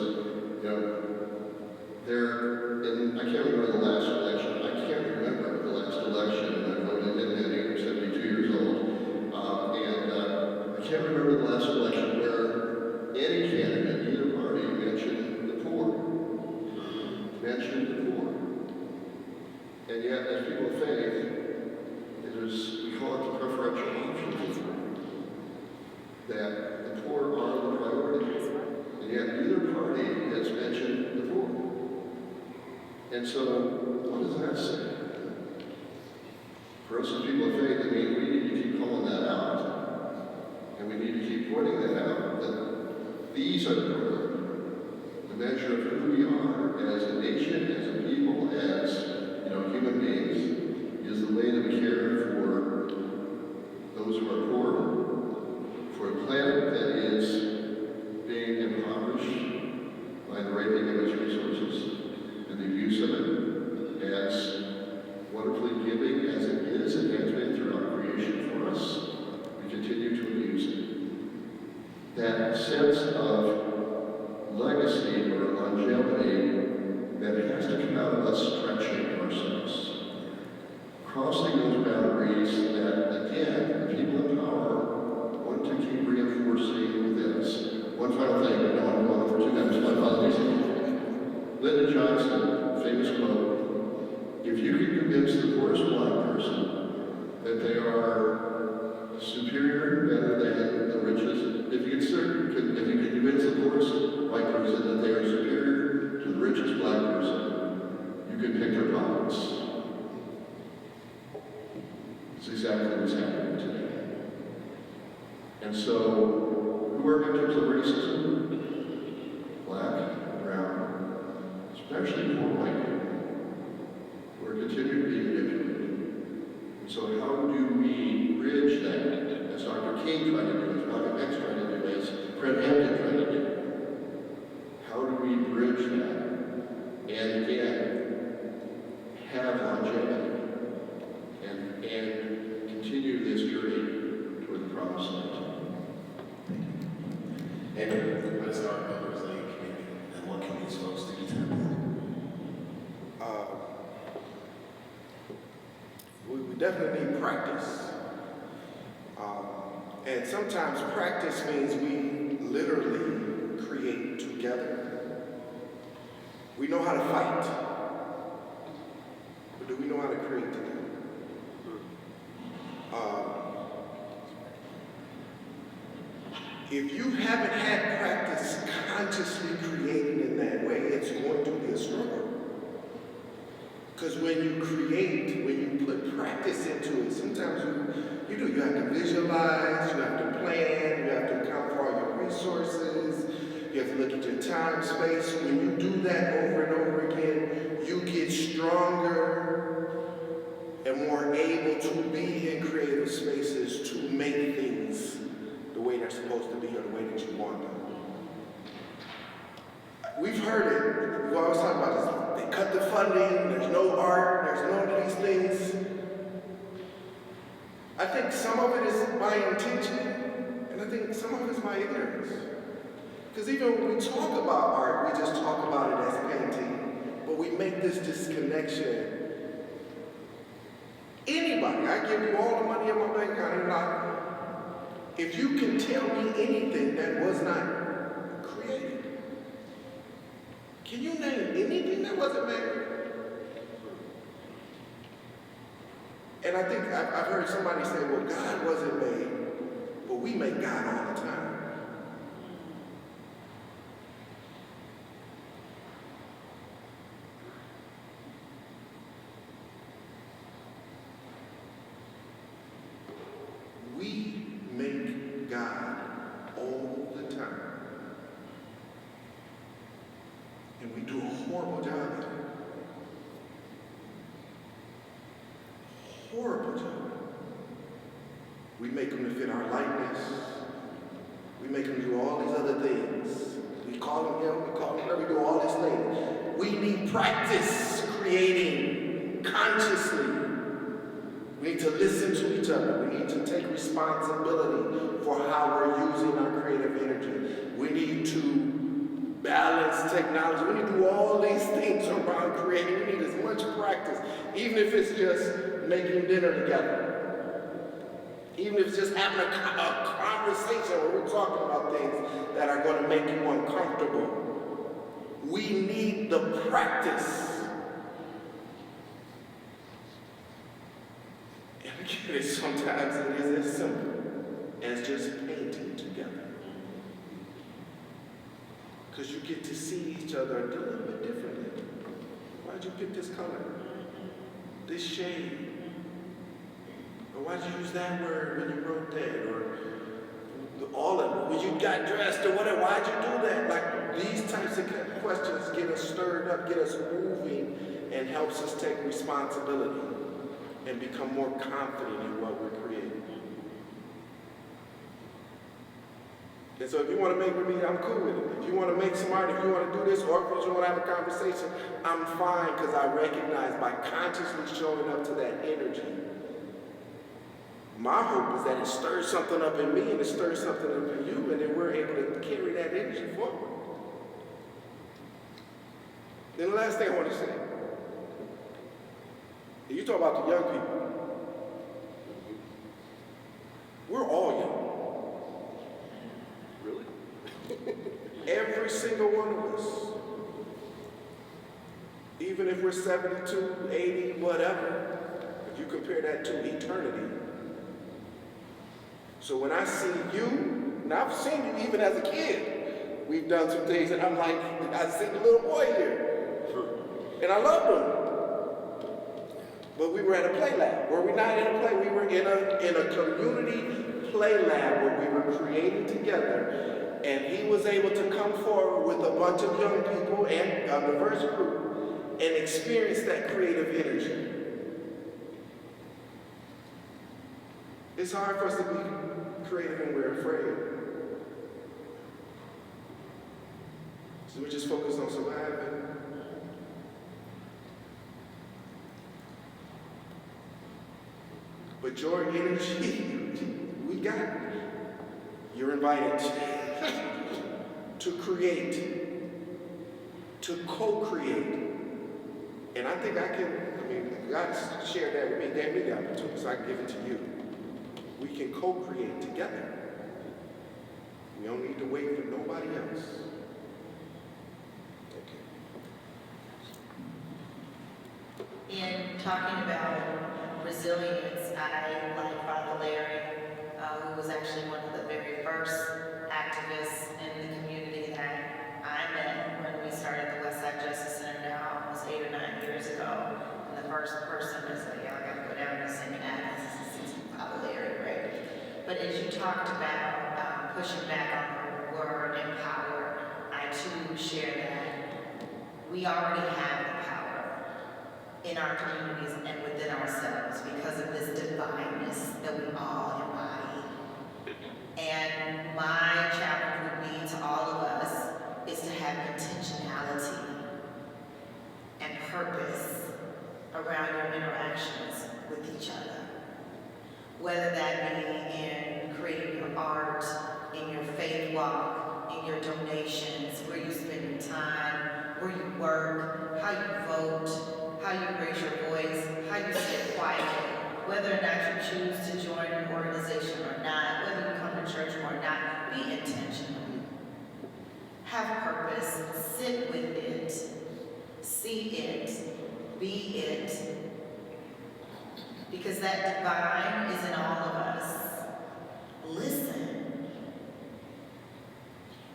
I can't remember the last election. I can't remember the last election. I voted in at 72 years old. I can't remember the last election where any candidate, either party, mentioned the poor. And yet, as people of faith, we call it the preferential option. That the poor are the priority. And yet, neither party has mentioned the poor. And so, what does that say? For us as people of faith, we need to keep calling that out. And we need to keep pointing that out, that these are the measure of who we are as a nation, as a people, as human beings, is the way that we care for those who are poor, for a planet that is being impoverished by the raping of its resources and the abuse of it, as wonderfully giving as it is and has been throughout creation for us, we continue to abuse it. That sense of legacy or longevity that has to come out of us stretching ourselves, crossing those boundaries that, again, the people in power want to keep reinforcing within us. One final thing, I know I'm going for 2 minutes, my apologies. Lyndon Johnson, famous quote, if you can convince the poorest black person that they are superior, better than the richest. If you can convince the poorest white person that they are superior to the richest black person, you can pick their pockets. It's exactly what's happening today. And so, who are victims of racism? Black, brown, especially poor white people, who are continuing to be manipulated. And so how do we bridge that, as Dr. King tried to do, as Dr. X tried to do, as Fred Hampton tried to do? How do we bridge that? And again, have longevity and continue this journey toward the promised land. And what is our Butlers Lane community, and what can these folks do to tap in? We definitely need practice. And sometimes practice means we literally create together. We know how to fight, but do we know how to create together? If you haven't had practice consciously creating in that way, it's going to be a struggle. Because when you create, when you put practice into it, sometimes you have to visualize, you have to plan, you have to account for all your resources, you have to look at your time, space. When you do that over and over again, you get stronger and more able to be in creative spaces to make things the way they're supposed to be or the way that you want them. We've heard it. We've always talked about this. They cut the funding, there's no art, there's none of these things. I think some of it is by intention, and I think some of it is by ignorance. Because even when we talk about art, we just talk about it as painting, but we make this disconnection. Anybody, I give you all the money in my bank account, and if you can tell me anything that was not created, can you name anything that wasn't made? And I think I've heard somebody say, well, God wasn't made, but we make God all the time. We make God all the time. And we do a horrible job at it. Horrible job. We make them to fit our likeness. We make them do all these other things. We call them him, we call them her, we do all these things. We need practice creating consciously. We need to listen to each other. We need to take responsibility for how we're using our creative energy. We need to balance technology. We need to do all these things around creating. We need as much practice, even if it's just making dinner together. Even if it's just having a conversation where we're talking about things that are going to make you uncomfortable. We need the practice. And again, sometimes it is as simple as just painting together. Because you get to see each other a little bit differently. Why'd you pick this color? This shade? Or why'd you use that word when you wrote that? Or all of it, when you got dressed or whatever, why'd you do that? Like these types of questions get us stirred up, get us moving, and helps us take responsibility and become more confident in what we're creating. And so if you want to make with me, I'm cool with it. If you want to make some art, if you want to do this, or if you want to have a conversation, I'm fine, because I recognize by consciously showing up to that energy, my hope is that it stirs something up in me and it stirs something up in you, and then we're able to carry that energy forward. Then the last thing I want to say, you talk about the young people. We're all young. Really? Every single one of us. Even if we're 72, 80, whatever, if you compare that to eternity, So when I see you, and I've seen you even as a kid, we've done some things and I'm like, I see the little boy here. And I loved him. But we were at a play lab. Were we not in a play? We were in a community play lab where we were creating together. And he was able to come forward with a bunch of young people and a diverse group and experience that creative energy. It's hard for us to be creative when we're afraid. So we're just focused on surviving. But your energy, we got it. You're invited to create, to co-create. And I think God shared that with me, gave me the opportunity, so I can give it to you. We can co-create together. We don't need to wait for nobody else. Okay. In talking about resilience, I like Father Larry, who was actually one of the very first activists in the community that I met when we started the Westside Justice Center now almost 8 or 9 years ago. And the first person was like, y'all gotta go down and sing Advocacy, Father Larry, right? But as you talked about pushing back on the word empower, I too share that we already have the power in our communities and within ourselves because of this divineness that we all embody. And my challenge would be to all of us is to have intentionality and purpose around your interactions with each other. Whether that be in creating your art, in your faith walk, in your donations, where you spend your time, where you work, how you vote, how you raise your voice, how you sit quietly, whether or not you choose to join an organization or not, whether you come to church or not, be intentional. Have purpose, sit with it, see it, be it, because that divine is in all of us. Listen.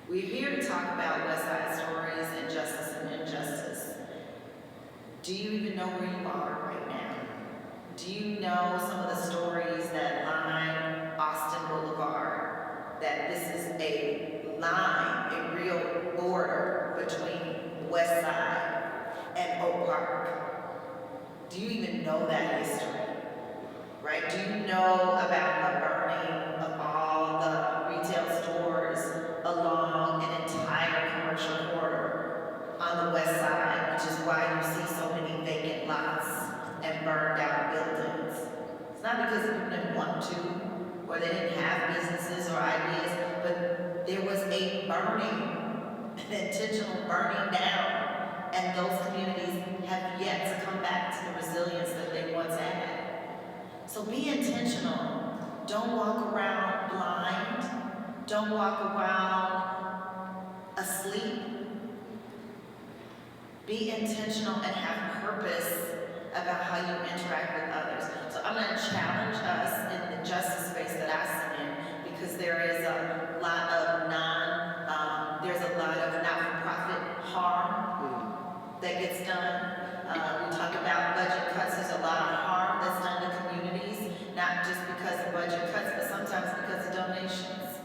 We're here to talk about Westside stories and justice and injustice. Do you even know where you are right now? Do you know some of the stories that line Austin Boulevard? That this is a line, a real border between Westside and Oak Park. Do you even know that history? Right? Do you know about the burning of all the retail stores along an entire commercial corridor on the west side, which is why you see so many vacant lots and burned out buildings? It's not because people didn't want to, or they didn't have businesses or ideas, but there was a burning, an intentional burning down, and those communities have yet to come back to the resilience that they once had. So be intentional. Don't walk around blind. Don't walk around asleep. Be intentional and have purpose about how you interact with others. So I'm going to challenge us in the justice space that I sit in, because there is a lot of not-for-profit harm that gets done. We talk about budget cuts. There's a lot of harm that's done to communities, not just because of budget cuts, but sometimes because of donations.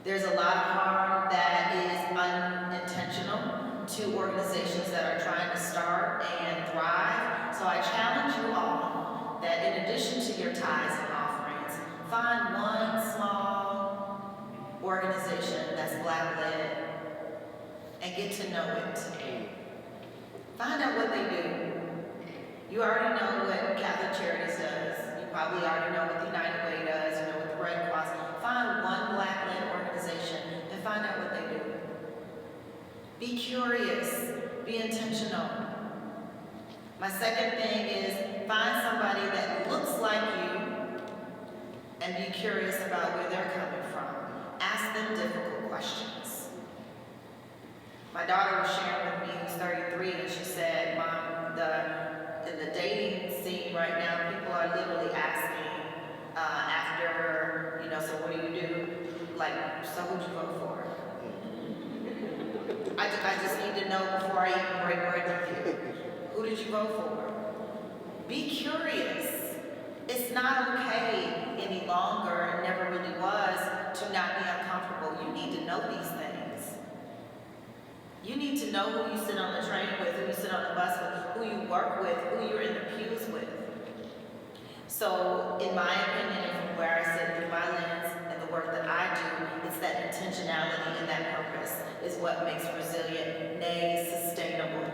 There's a lot of harm that is unintentional to organizations that are trying to start and thrive. So I challenge you all that in addition to your tithes and offerings, find one small organization that's Black-led and get to know it. Find out what they do. You already know what Catholic Charities does. You probably already know what the United Way does, you know what the Red Cross. Find one Black-led organization and find out what they do. Be curious. Be intentional. My second thing is find somebody that looks like you and be curious about where they're coming from. Ask them difficult questions. My daughter was sharing with me, who's 33, and she said, Mom, in the dating scene right now, people are literally asking after, Like, so who'd you vote for? I just need to know before I even break bread with you. Who did you vote for? Be curious. It's not okay any longer, it never really was, to not be uncomfortable. You need to know these things. You need to know who you sit on the train with, who you sit on the bus with, who you work with, who you're in the pews with. So, in my opinion, and from where I sit through my lens and the work that I do, it's that intentionality and that purpose is what makes resilient, nay, sustainable.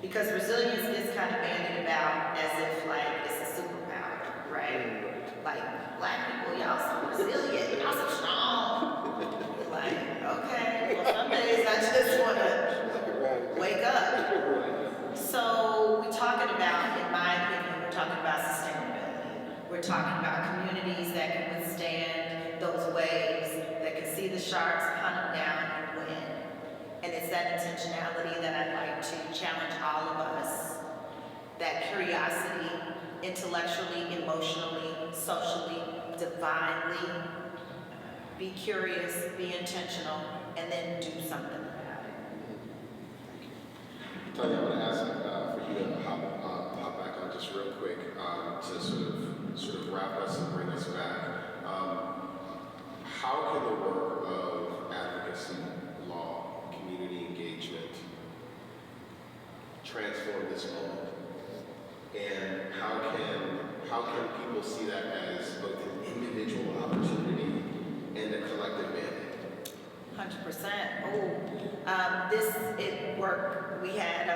Because resilience is kind of bandied about as if like it's a superpower, right? Like, black people, y'all so resilient, y'all so strong. You're like, okay, well some days I just want to wake up. So we're talking about, in my opinion, we're talking about sustainability. We're talking about communities that can withstand those waves, that can see the sharks hunt them down and win. And it's that intentionality that I'd like to challenge all of us. That curiosity, intellectually, emotionally, socially, divinely. Be curious, be intentional, and then do something about it. Tanya, I want to ask for you to hop back on just real quick to sort of wrap us and bring us back. How can the work of advocacy, law, community engagement transform this moment? And how can people see that as both an individual opportunity and a collective mandate? 100%. Work. We had a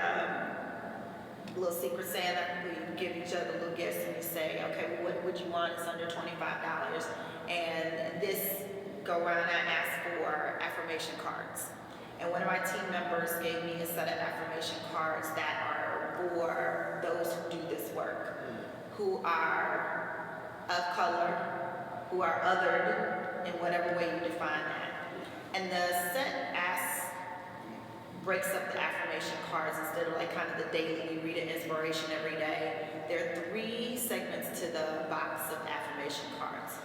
little Secret Santa. We give each other little gifts and we say, okay, well, what would you want? It's under $25. And this go around, I asked for affirmation cards. And one of my team members gave me a set of affirmation cards that are for those who do this work, who are of color, who are othered in whatever way you define that. And the set breaks up the affirmation cards instead of like kind of the daily, you read an inspiration every day. There are 3 segments to the box of affirmation cards.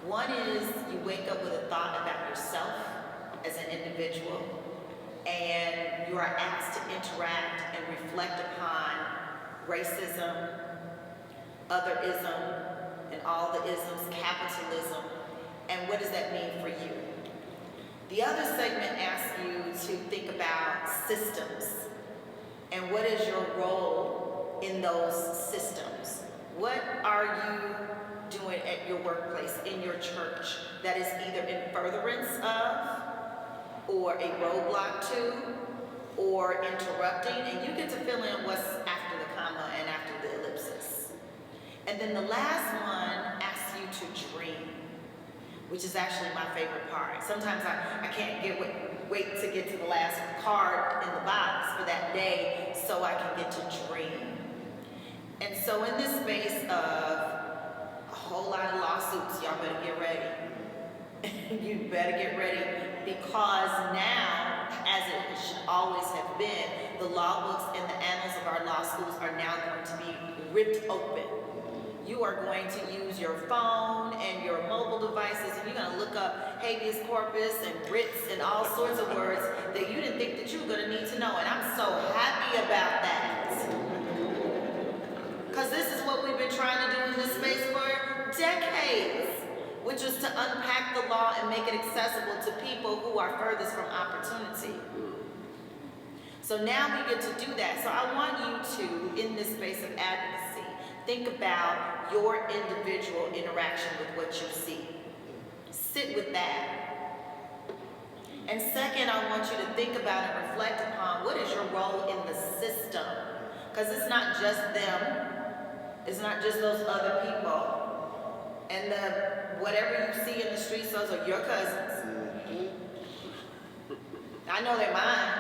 One is you wake up with a thought about yourself as an individual, and you are asked to interact and reflect upon racism, otherism, and all the isms, capitalism, and what does that mean for you? The other segment asks you to think about systems and what is your role in those systems. What are you doing at your workplace, in your church, that is either in furtherance of, or a roadblock to, or interrupting, and you get to fill in what's after the comma and after the ellipsis. And then the last one asks you to dream, which is actually my favorite part. Sometimes I can't wait to get to the last card in the box for that day so I can get to dream. And so in this space of a whole lot of lawsuits, y'all better get ready. You better get ready, because now, as it should always have been, the law books and the annals of our law schools are now going to be ripped open. You are going to use your phone and your mobile devices, and you're going to look up habeas corpus and writs and all sorts of words that you didn't think that you were going to need to know. And I'm so happy about that. Because this is what we've been trying to do in this space for decades, which is to unpack the law and make it accessible to people who are furthest from opportunity. So now we get to do that. So I want you to, in this space of advocacy, think about your individual interaction with what you see. Sit with that. And second, I want you to think about and reflect upon what is your role in the system. Because it's not just them. It's not just those other people. And whatever you see in the streets, those are your cousins. I know they're mine.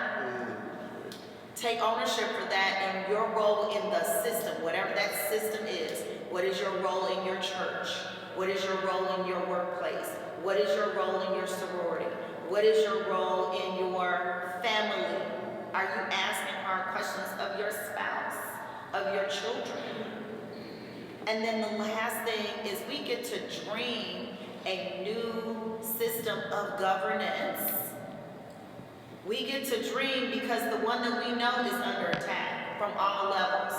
Take ownership for that and your role in the system, whatever that system is. What is your role in your church? What is your role in your workplace? What is your role in your sorority? What is your role in your family? Are you asking hard questions of your spouse, of your children? And then the last thing is we get to dream a new system of governance. We get to dream because the one that we know is under attack from all levels.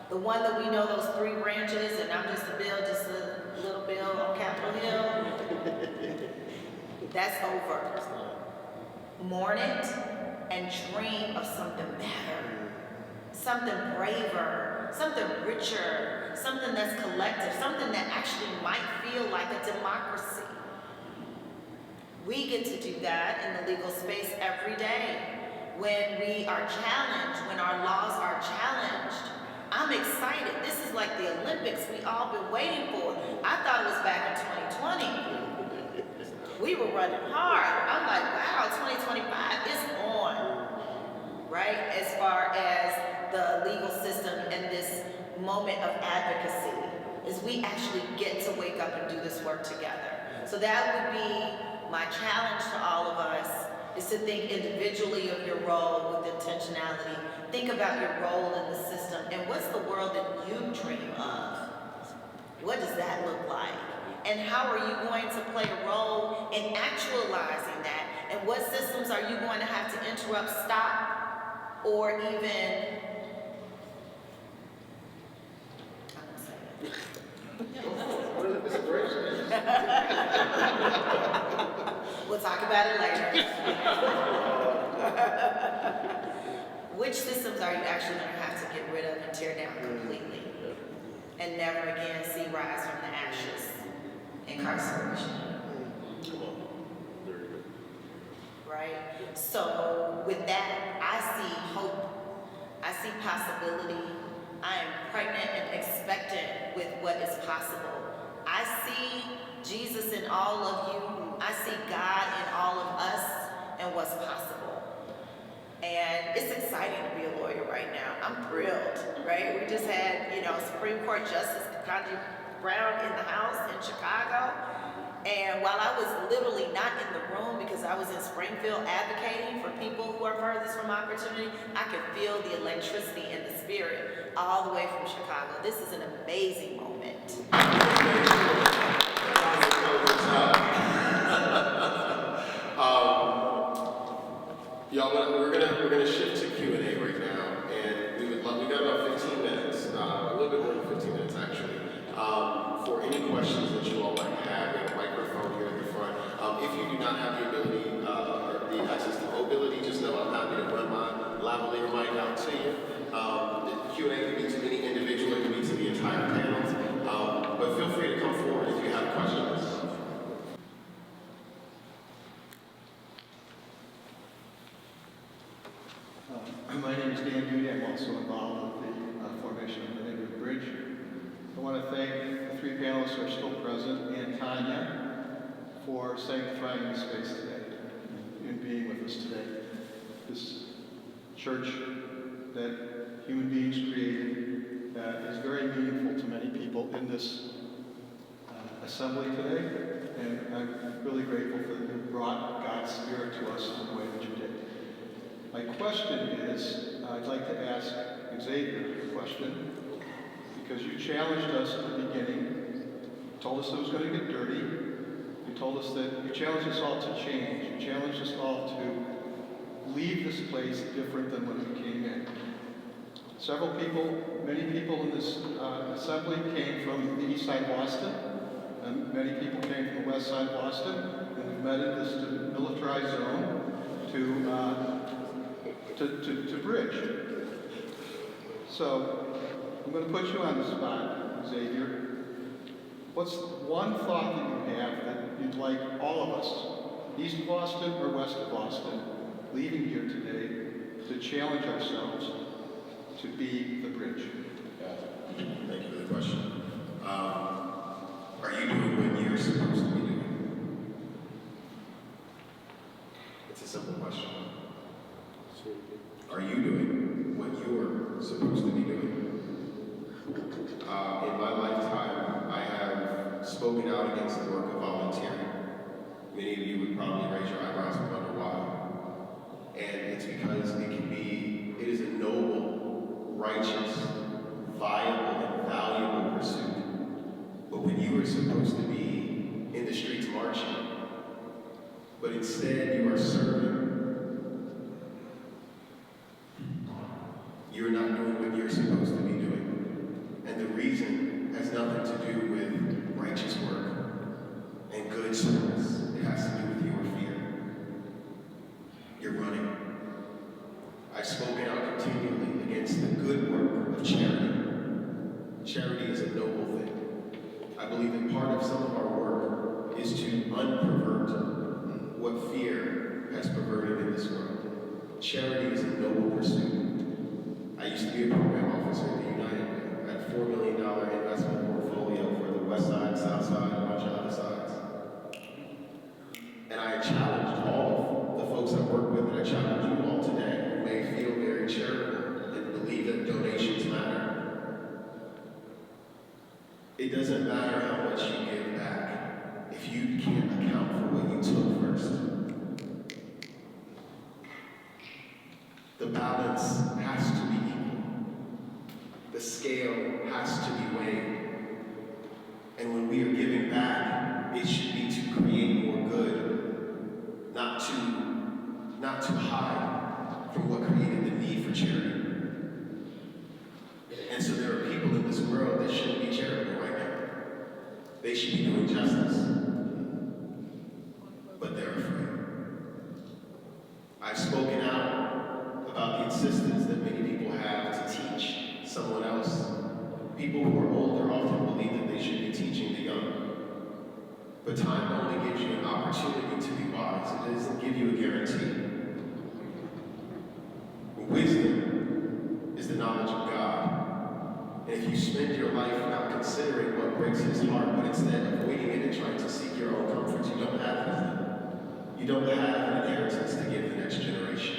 The one that we know, those 3 branches, and I'm just a bill, just a little bill on Capitol Hill, that's over. Mourn it and dream of something better, something braver, something richer, something that's collective, something that actually might feel like a democracy. We get to do that in the legal space every day. When we are challenged, when our laws are challenged, I'm excited. This is like the Olympics we all been waiting for. I thought it was back in 2020. We were running hard. I'm like, wow, 2025 is on, right? As far as the legal system and this moment of advocacy, is we actually get to wake up and do this work together. So that would be my challenge to all of us, is to think individually of your role with intentionality. Think about your role in the system and what's the world that you dream of? What does that look like? And how are you going to play a role in actualizing that? And what systems are you going to have to interrupt, stop, or even, I'm gonna say it. We'll talk about it later. Which systems are you actually going to have to get rid of and tear down completely and never again see rise from the ashes? Incarceration. Right? So with that, I see hope. I see possibility. I am pregnant and expectant with what is possible. I see Jesus in all of you. I see God in all of us and what's possible. And it's exciting to be a lawyer right now. I'm thrilled, right? We just had, Supreme Court Justice Ketanji Brown in the house in Chicago. And while I was literally not in the room because I was in Springfield advocating for people who are furthest from opportunity, I could feel the electricity and the spirit all the way from Chicago. This is an amazing moment. Y'all, we're gonna shift to Q&A right now, and we got about 15 minutes, a little bit more than 15 minutes actually, for any questions that you all might have. We have a microphone here at the front. If you do not have the ability or the access to mobility, just know I'm happy to run my lavalier mic out to you. The Q&A can be to any individual, it can be to the entire panel, but feel free to come forward if you have questions. My name is Dan Duty. I'm also involved with the formation of the Neighborhood Bridge. I want to thank the 3 panelists who are still present and Tanya for sanctifying the space today and being with us today. This church that human beings created is very meaningful to many people in this assembly today, and I'm really grateful that you brought God's Spirit to us in the way that you did. My question is, I'd like to ask Xavier a question, because you challenged us at the beginning, told us it was going to get dirty, you told us that, you challenged us all to change, you challenged us all to leave this place different than when we came in. Many people in this assembly came from the east side of Boston, and many people came from the west side of Boston, and we've met in this demilitarized zone to bridge. So I'm going to put you on the spot, Xavier. What's one thought that you have that you'd like all of us, east of Boston or west of Boston, leaving here today to challenge ourselves to be the bridge? Thank you for the question. Are you doing what you're supposed to be doing? It's a simple question. Are you doing what you're supposed to be doing? In my lifetime, I have spoken out against the work of volunteering. Many of you would probably raise your eyebrows and wonder why. And it's because it is a noble, righteous, viable, and valuable pursuit. But when you are supposed to be in the streets marching, instead you are serving, you're not doing what you're supposed to be doing. And the reason has nothing to do with righteous work and good service. It has to do with your fear. You're running. I've spoken out continually against the good work of charity. Charity is a noble thing. I believe that part of some of our work is to unpervert what fear has perverted in this world. Charity is a noble pursuit. I used to be a program officer at the United Way. I had a $4 million investment portfolio for the Westside, Southside, and a bunch of other sides. And I challenged all of the folks I work with, and I challenge you all today, who may feel very charitable and believe that donations matter. It doesn't matter how much you give back if you can't account for what you took first. The balance has to be equal. The scale has to be weighed. And when we are giving back, it should be to create more good, not to hide from what created the need for charity. And so there are people in this world that shouldn't be charitable right now. They should be doing justice, but they're afraid. I've spoken out about the insistence that many people have to teach someone else. People who are older often believe that they should be teaching the young. But time only gives you an opportunity to be wise. It doesn't give you a guarantee. Wisdom is the knowledge of God. And if you spend your life not considering what breaks his heart, but instead avoiding it and trying to seek your own comforts, you don't have wisdom. You don't have an inheritance to give the next generation.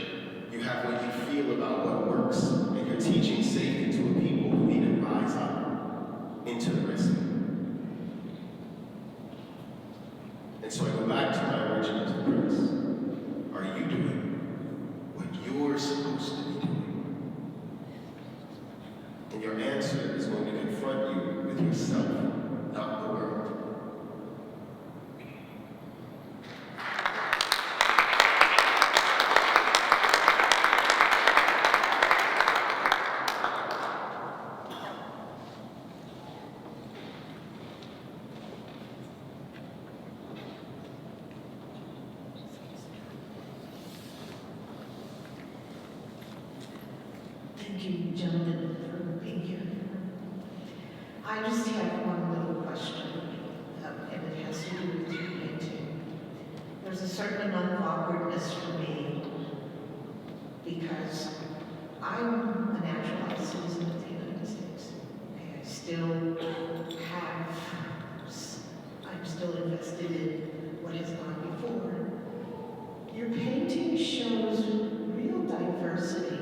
You have what you feel about what works, and you're teaching safety to a people who need to rise up into the risk. And so I go back to my original premise. Are you doing what you're supposed to be doing? And your answer is going to confront you with yourself, not the world. Thank you, gentlemen, for being here. I just have one little question, and it has to do with your painting. There's a certain amount of awkwardness for me because I'm a naturalized citizen of the United States. Okay, I'm still invested in what has gone before. Your painting shows real diversity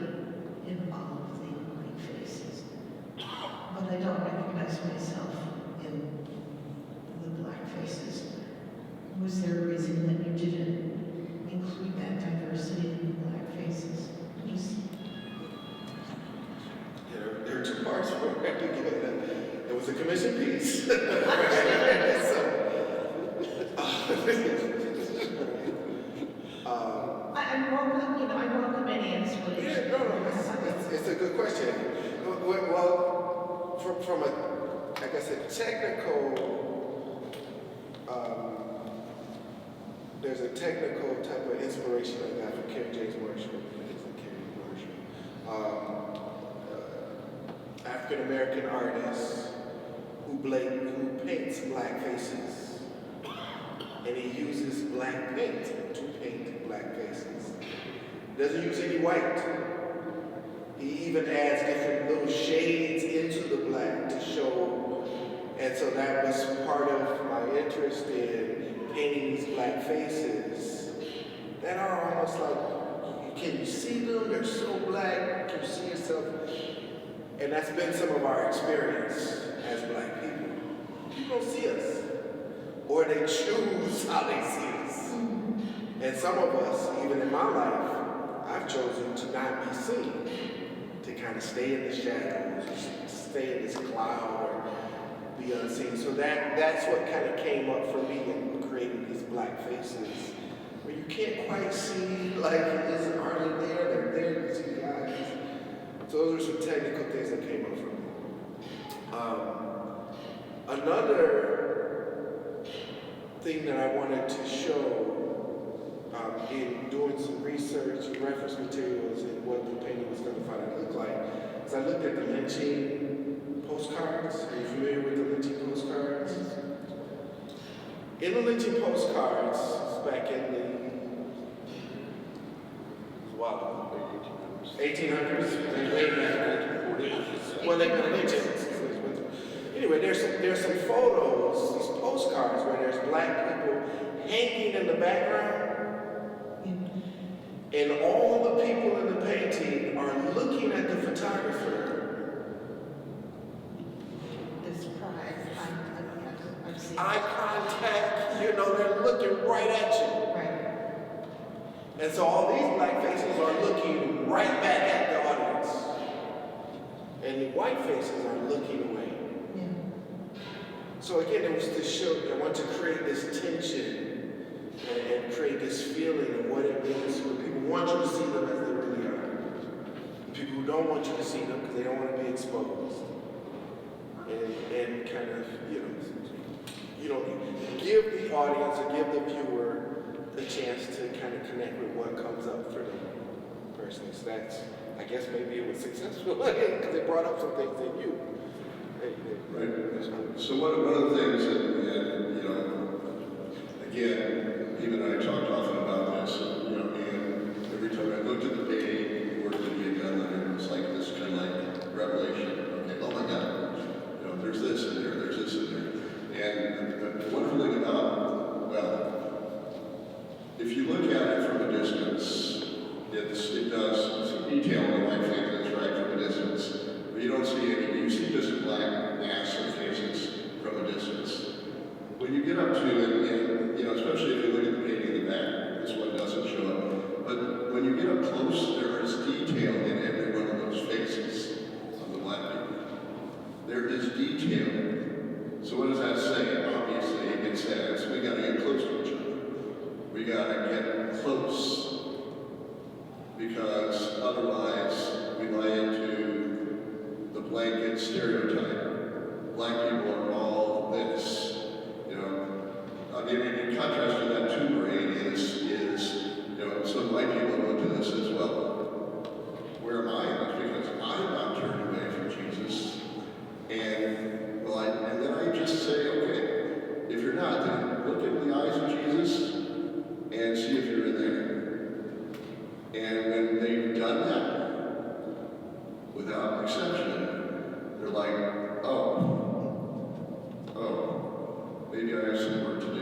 in all of the white faces, but I don't recognize myself in the black faces. Was there a reason that you didn't include that diversity in the black faces? There are two parts for it. It was a commission piece. I welcome any explanation. Yeah, no, it's a good question. Well, from a, I guess, a technical, there's a technical type of inspiration I got from Kerry James Marshall. African-American artist who paints black faces, and he uses black paint to paint black faces. Doesn't use any white. He even adds different little shades into the black to show. And so that was part of my interest in painting these black faces that are almost like, can you see them? They're so black. Can you see yourself? And that's been some of our experience as black people. People don't see us. Or they choose how they see us. And some of us, even in my life, I've chosen to not be seen, to kind of stay in the shadows, or stay in this cloud, or be unseen. So that's what kind of came up for me in creating these black faces, where you can't quite see, like, are they there? They're there, you see the eyes. So those are some technical things that came up from me. Another thing that I wanted to show in doing some research, reference materials, and what the painting was going to find out look like, is I looked at the lynching postcards. Are you familiar with the lynching postcards? In the lynching postcards, back in the 1800s, well, they've been lynching. Anyway, there's some photos, these postcards, where there's black people hanging in the background, and all the people in the painting are looking at the photographer. This pride, I've seen. Eye contact, they're looking right at you. Right. And so all these black faces are looking right back at the audience. And the white faces are looking away. Yeah. So again, it was to show, I want to create this tension and create this feeling of what it means when people want you to see them as they really are. And people who don't want you to see them because they don't want to be exposed. And kind of, give the audience or give the viewer a chance to kind of connect with what comes up for them personally. So that's, I guess maybe it was successful because it brought up some things that you. Right. So one of the things that, again, even I talked often about this, and every time I looked at the painting, the work that we had done, and it was like this kind of like revelation. Okay, oh my God, there's this in there, there's this in there. And the wonderful thing about, if you look at it from a distance, it does some detail in the white faces, right, from a distance. But you don't see any, you see just a black mass of faces from a distance. When you get up to it, and especially if you look at the painting in the back, this one doesn't show up. But when you get up close, there is detail in every one of those faces of the black people. There is detail. So what does that say? Obviously, it says we got to get close to each other. We got to get close. Because otherwise, we lie into the blanket stereotype. Black people are all this. In contrast to that too, brain is some white people go to this as well. Where am I? That's because I'm not turned away from Jesus. And then I just say, okay, if you're not, then look in the eyes of Jesus and see if you're in there. And when they've done that, without exception, they're like, oh, maybe I have some work to do.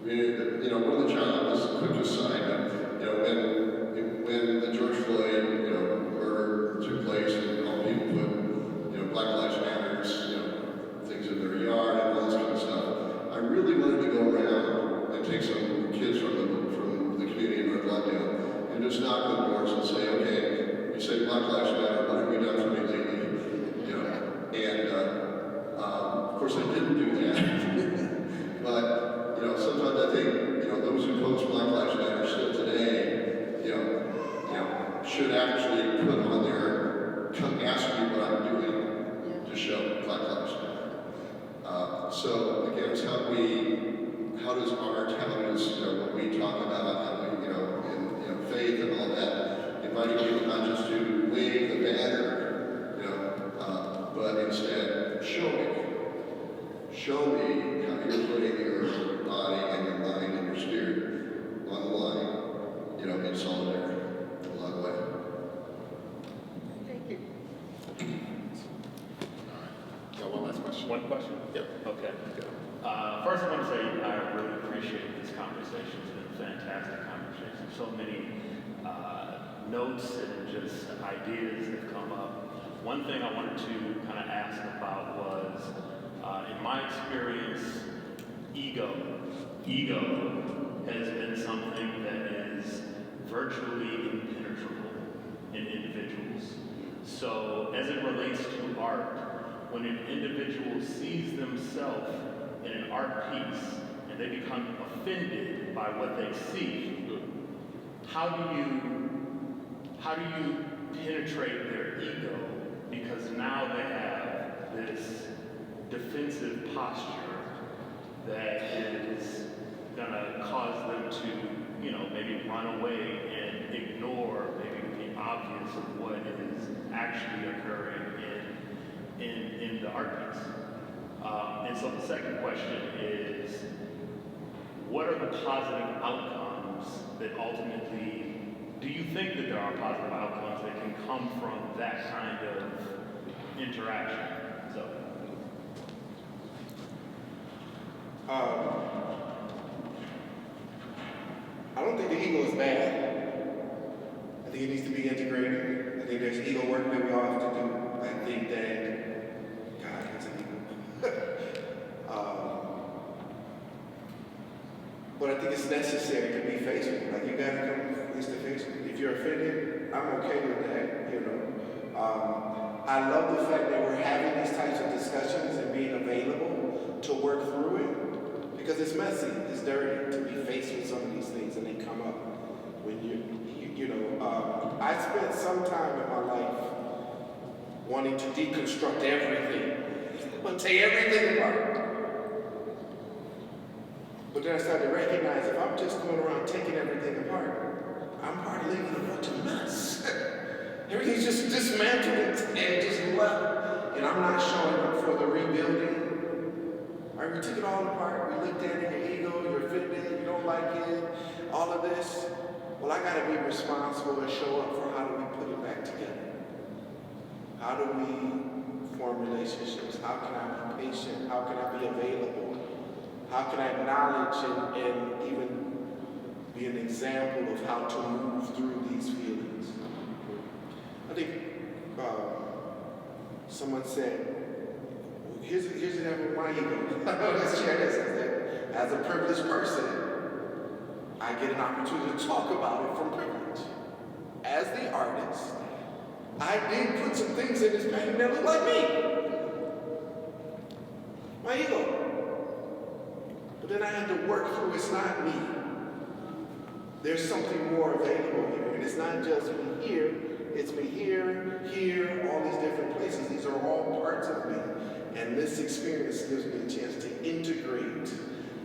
I mean, one of the challenges, this is a quick aside, when the George Floyd, murder took place and all people put, Black Lives Matters, things in their yard and all this kind of stuff, I really wanted to go around and take some kids from the community in North London and just knock on doors and say, okay, you say Black Lives Matter, what have you done for me lately? And of course I didn't do that. But, sometimes I think, those who post Black Lives Matter still today, should actually put on their, come ask me what I'm doing to show Black Lives Matter. So again, it's how does art, how does, what we talk about, how do we, in faith and all that, inviting people not just to wave the banner, but instead, show me how you're putting your body and your mind and your spirit on the line, in solidarity along the way. Thank you. Got one last question? One question? Yep. Okay. First, I want to say I really appreciate this conversation. It's been a fantastic conversation. So many notes and just ideas have come up. One thing I wanted to kind of ask about was, in my experience, ego has been something that is virtually impenetrable in individuals. So as it relates to art, when an individual sees themselves in an art piece and they become offended by what they see, how do you penetrate their ego? Because now they have this defensive posture that is gonna cause them to, maybe run away and ignore maybe the obvious of what is actually occurring in the art piece. And so the second question is, what are the positive outcomes that ultimately, do you think that there are positive outcomes that can come from that kind of interaction? So. I don't think the ego is bad. I think it needs to be integrated. I think there's ego work that we all have to do. I think that God has an ego. But I think it's necessary to be faced with it. Like, you gotta come face to face with it. If you're offended, I'm okay with that, I love the fact that we're having these types of discussions and being available to work through it, because it's messy, it's dirty to be faced with some of these things and they come up when I spent some time in my life wanting to deconstruct everything, but take everything apart. But then I started to recognize if I'm just going around taking everything apart, I'm part of leaving a bunch of mess. Everything's just dismantled and just left. And I'm not showing up for the rebuilding. All right, we took it all apart. We looked at it, your ego, you're offended, you don't like it, all of this. Well, I gotta be responsible and show up for how do we put it back together? How do we form relationships? How can I be patient? How can I be available? How can I acknowledge and even be an example of how to move through these feelings? I think someone said, here's an example of my ego. Let's share this. As a privileged person, I get an opportunity to talk about it from privilege. As the artist, I did put some things in this painting that look like me. My ego. But then I had to work through, it's not me. There's something more available here. And it's not just me here, it's me here, all these different places. These are all parts of me. And this experience gives me a chance to integrate,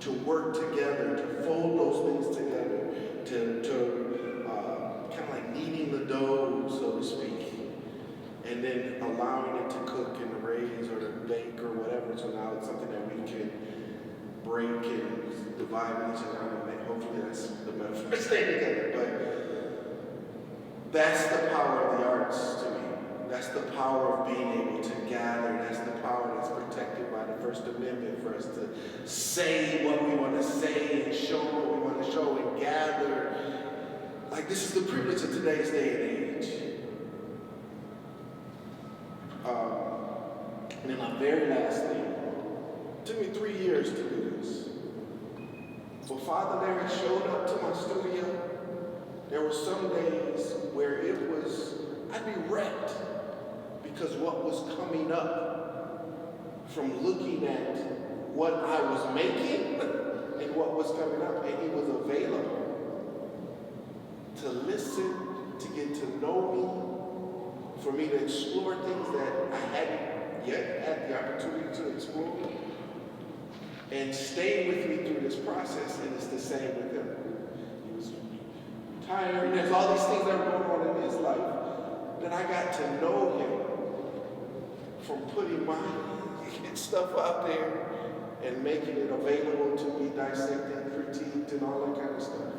to work together, to fold those things together, to kind of like kneading the dough, so to speak, and then allowing it to cook and raise or to bake or whatever. So now it's something that we can break and divide with each other. Hopefully that's the metaphor staying together. But that's the power of the arts to me. That's the power of being able to gather. That's the power that's protected by the First Amendment for us to say what we want to say and show what we want to show and gather. Like, this is the privilege of today's day and age. And then my very last thing, it took me 3 years to do this. But Father Larry showed up to my studio. There were some days where I'd be wrecked because what was coming up from looking at what I was making and what was coming up, and he was available to listen, to get to know me, for me to explore things that I hadn't yet had the opportunity to explore, and stay with me through this process. And it's the same with him. He was tired, and there's all these things that were going on in his life. Then I got to know him from putting my stuff out there and making it available to be dissected, critiqued, and all that kind of stuff.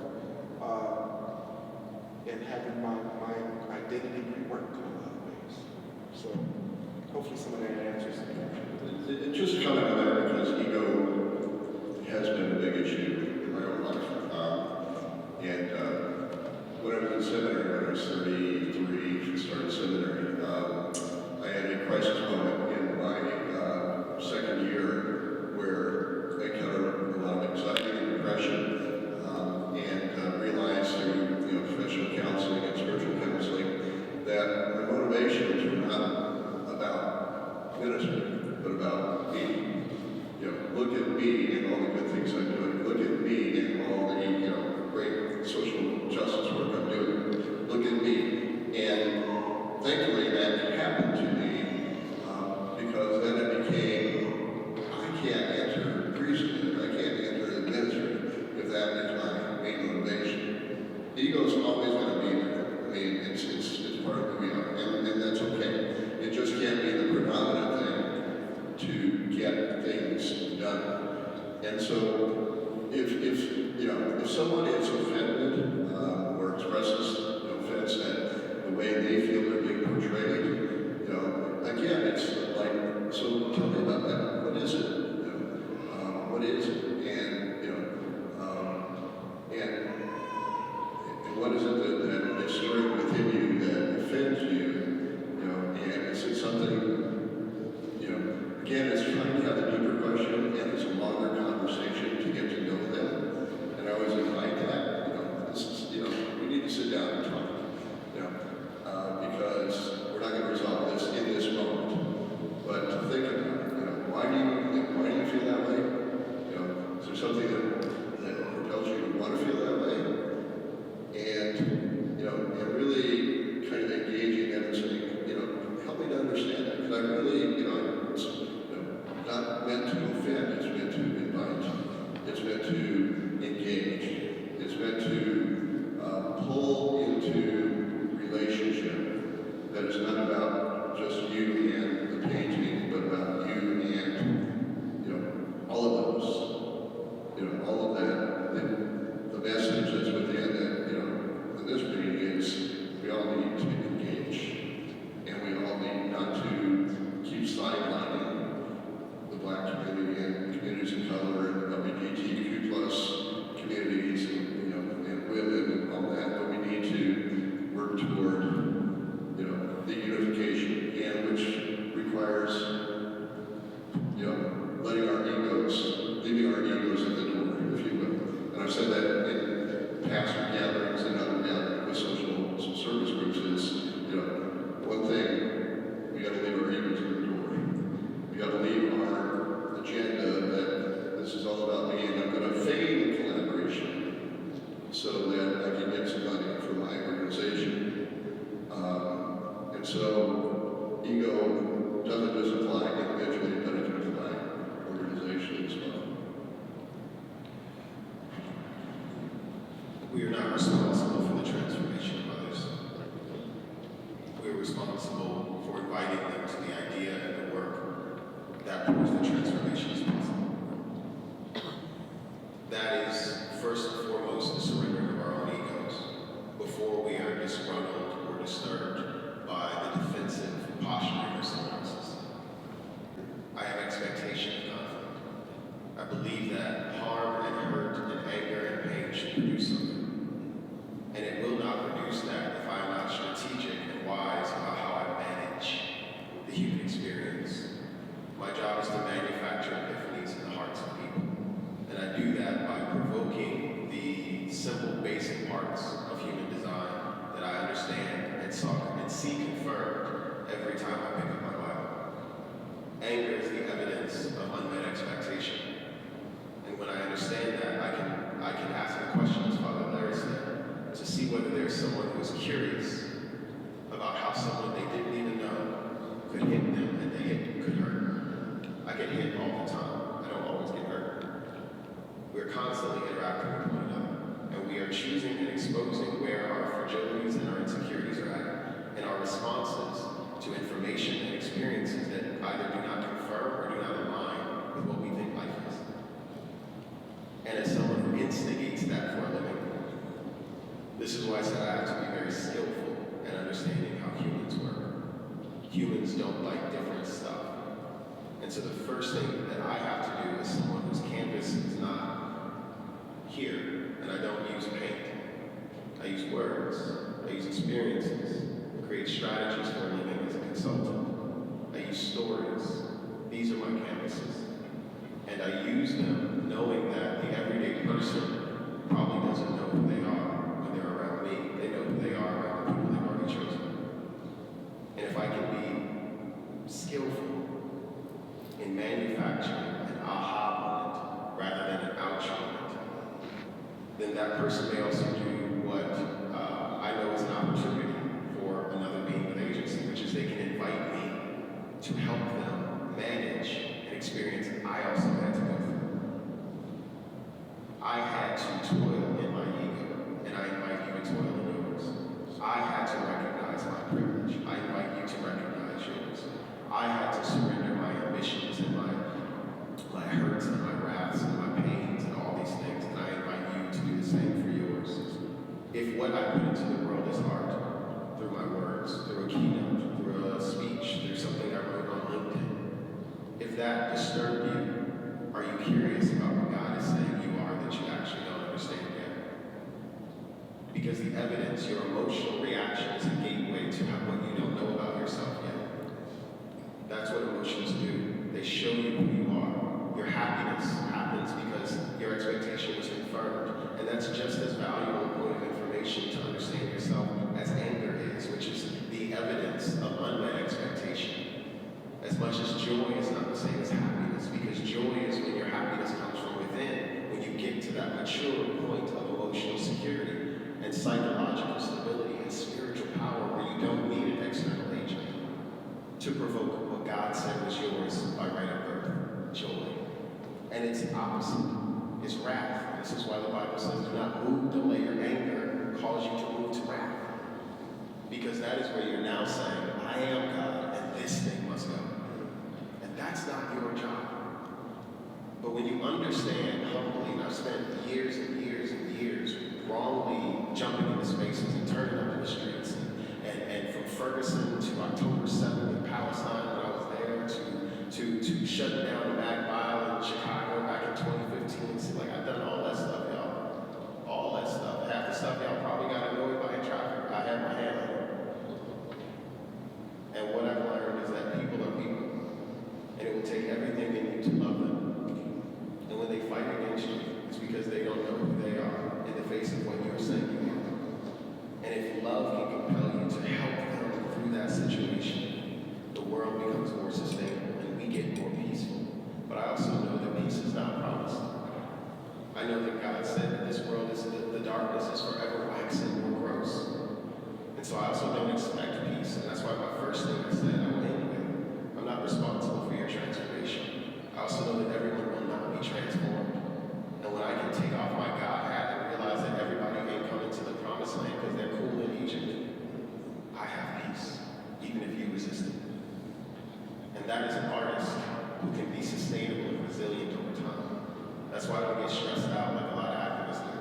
And having my identity reworked in a lot of ways. So hopefully some of that answers it. Just a comment on that, because ego has been a big issue in my own life. When I was in seminary, when I was 33, started seminary, I had a crisis moment in my second year where I encountered a lot of anxiety and depression, and realized through professional counseling and spiritual counseling that my motivations were not about ministry, but about me. Look at me and all the good things I'm doing. ego's always going to be there. I mean, it's part of who we are, and that's okay. It just can't be the predominant thing to get things done. And so, if someone is offended or expresses offense at the way they feel they're being portrayed, again, it's like, so tell me about that. What is it? What is it? And what is it that is stirring within you that offends you? And is it something? Again, it's trying to have a deeper question, and it's a longer conversation to get to know them. And I always invite that. This is, we need to sit down and talk. Because we're not going to resolve this in this moment. But to think about, why do you feel that way? Is there something that propels you to want to feel that way? And really kind of engaging them and saying, help me to understand that. Because I really, it's not meant to offend, it's meant to invite. It's meant to engage. It's meant to pull into relationship that is not about just you and the painting, but about you and, all of those. All of that. The message that's within that, in this meeting is we all need to engage. And we all need not to keep sidelining the Black community and communities of color and LGBTQ plus communities and women and all that, but we need to work toward, the unification, and which requires, letting our egos, leaving our egos at the door, if you will. And I've said that in pastor gatherings and other gatherings with social service groups is, one thing, we got to leave our egos at the door. We got to leave our agenda that this is all about me and I'm going to feign collaboration so that I can get some money for my organization. And so ego doesn't just apply individually, but it can apply organizationally as well. We are not responsible for the transformation of others. We are responsible for inviting them to the idea and the work that proves that transformation is possible. That is, first and foremost, the surrender of our own egos before we are disgruntled or disturbed by the defensive posturing of someone else's. I have expectation of conflict. I believe that harm and hurt and anger and pain should produce something. And it will not produce that if I am not strategic and wise about how I manage the human experience. My job is to manufacture epiphanies in the hearts of people. And I do that by provoking the simple, basic parts of human design that I understand and see confirmed every time I pick up my Bible. Anger is the evidence of unmet expectation. And when I understand that, I can ask the question, as Father Larry said, to see whether there's someone who is curious about how someone they didn't even know could hit them and the hit could hurt. I get hit all the time. I don't always get hurt. We're constantly interacting with one another, and we are choosing and exposing where our fragilities and our insecurities are at, and our responses to information and experiences that either do not confirm or do not align with what we think life is. And as someone who instigates that for a living, this is why I said I have to be very skillful in understanding how humans work. Humans don't like different stuff. And so the first thing that I have to do as someone whose canvas is not here, and I don't use paint, I use words, I use experiences, I create strategies for a living as a consultant. I use stories. These are my canvases. And I use them knowing that the everyday person probably doesn't know who they are when they're around me. They know who they are around the people they've already chosen. And if I can be skillful in manufacturing an aha moment rather than an ouch moment, then that person may also do what I know is an opportunity for another being with agency, which is they can invite me to help them manage an experience I also had to go through. I had to toil in my ego, and I invite you to toil into the world is art, through my words, through a keynote, through a speech, through something I wrote on LinkedIn. If that disturbed you, are you curious about what God is saying you are that you actually don't understand yet? Because the evidence, your emotional reaction, is a gateway to what you don't know about yourself yet. That's what emotions do. They show you who you are. Your happiness happens because your expectation was confirmed. And that's just as valuable a point of information to understand yourself as anger is, which is the evidence of unmet expectation. As much as joy is not the same as happiness, because joy is when your happiness comes from within, when you get to that mature point of emotional security and psychological stability and spiritual power where you don't need an external agent to provoke what God said was yours by right of birth, joy. And it's the opposite. It's wrath. This is why the Bible says, do not move, don't let your anger cause you to move to wrath. Because that is where you're now saying, I am God, and this thing must go. And that's not your job. But when you understand humbly, and I've spent years and years and years wrongly jumping into spaces and turning up in the streets, and from Ferguson to October 7th in Palestine when I was there, to shutting down the Mag Mile in Chicago back in 2015. See, like, I've done all that stuff, y'all. All that stuff. Half the stuff y'all probably got annoyed by in traffic. I had my hand on it. And what I've learned is that people are people. And it will take everything in you to love them. And when they fight against you, it's because they don't know who they are in the face of what you're saying you are. And if love can compel you to help them through that situation, the world becomes more sustainable and we get more peaceful. But I also know that peace is not promised. I know that God said that this world is, the darkness is forever waxing more gross. And so I also don't expect peace. And that's why my first thing I said, I will end with, I'm not responsible for your transformation. I also know that everyone will not be transformed. And when I can take off my God hat and realize that everybody ain't coming to the promised land because they're cool in Egypt, I have peace, even if you resist it. And that is an artist who can be sustainable and resilient over time. That's why I don't get stressed out like a lot of activists do.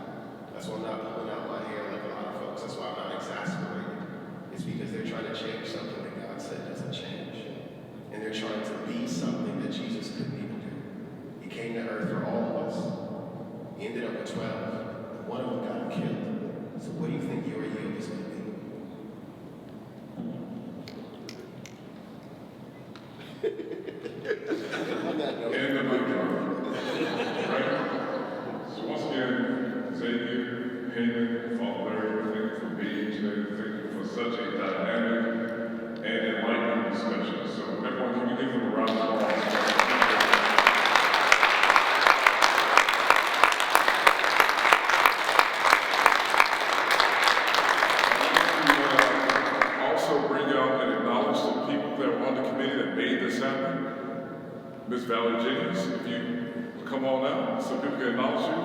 That's why I'm not pulling out my hair like a lot of folks. That's why I'm not exasperated. It's because they're trying to change something that God said doesn't change. And they're trying to be something that Jesus couldn't even do. He came to earth for all of us. He ended up with 12. One of them got killed. So what do you think your yield is going to be? And the mic drop. Right? So once again, Xavier, Haman, Butler, thank you for being today. Thank you for such a dynamic and enlightening discussion. So everyone, can we give them a round of applause? Ms. Valerie Jennings, if you come on out so people can acknowledge you.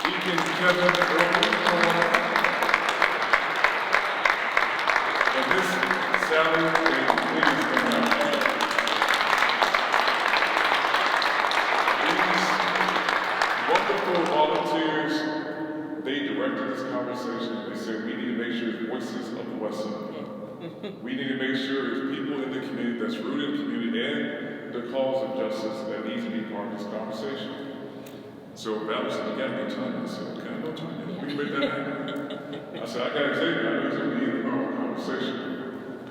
Deacon Kevin Irwin, come on out. And Miss Sally, please come out. These wonderful volunteers, they directed this conversation. They said we need to make sure it's voices of the Westside. We need to make sure it's people in the community that's rooted in the community and the cause of justice that needs to be part of this conversation. So Valerie said, you gotta get Tanya. I said, okay, I know Tanya. We can make that happen. I said, I got Xavier. I know he's gonna be in our conversation.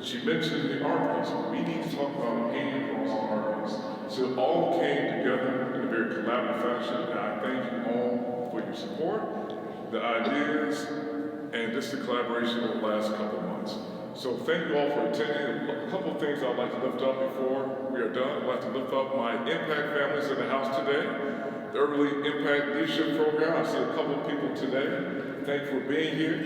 She mentioned the art piece. We need to talk about Haman across the art piece. So it all came together in a very collaborative fashion. And I thank you all for your support, the ideas, and just the collaboration over the last couple of months. So thank you all for attending. A couple of things I'd like to lift up before we are done. I'd like to lift up my impact families in the house today. The Early Impact Leadership Program. I see a couple of people today. Thank you for being here.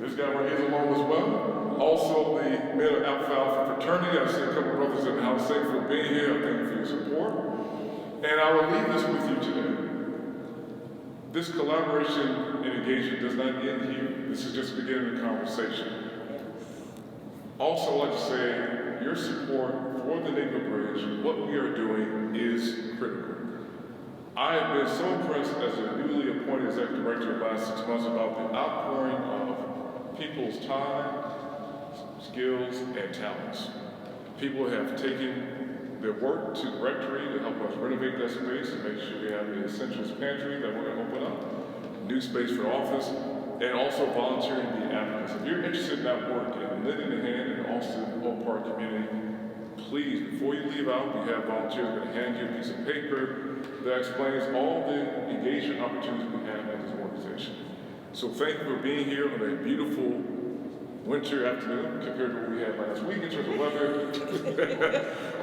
This guy right here is along as well. Also the men of Alpha Alpha Fraternity. I see a couple of brothers in the house. Thank you for being here. Thank you for your support. And I will leave this with you today. This collaboration and engagement does not end here. This is just the beginning of the conversation. Also, I'd like to say your support for the Negro Bridge, what we are doing is critical. I have been so impressed as a newly appointed executive director the last 6 months about the outpouring of people's time, skills, and talents. People have taken their work to the rectory to help us renovate that space and make sure we have the essentials pantry that we're going to open up, new space for the office, and also volunteering the advocacy. If you're interested in that work and lending a hand in the Austin Oak Park community, please, before you leave out, we have volunteers going to hand you a piece of paper that explains all the engagement opportunities we have at this organization. So thank you for being here on a beautiful winter afternoon compared to what we had last week in terms of weather.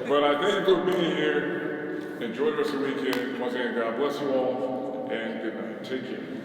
But I thank you for being here. Enjoy the rest of the weekend. Once again, God bless you all, and good night. Take care.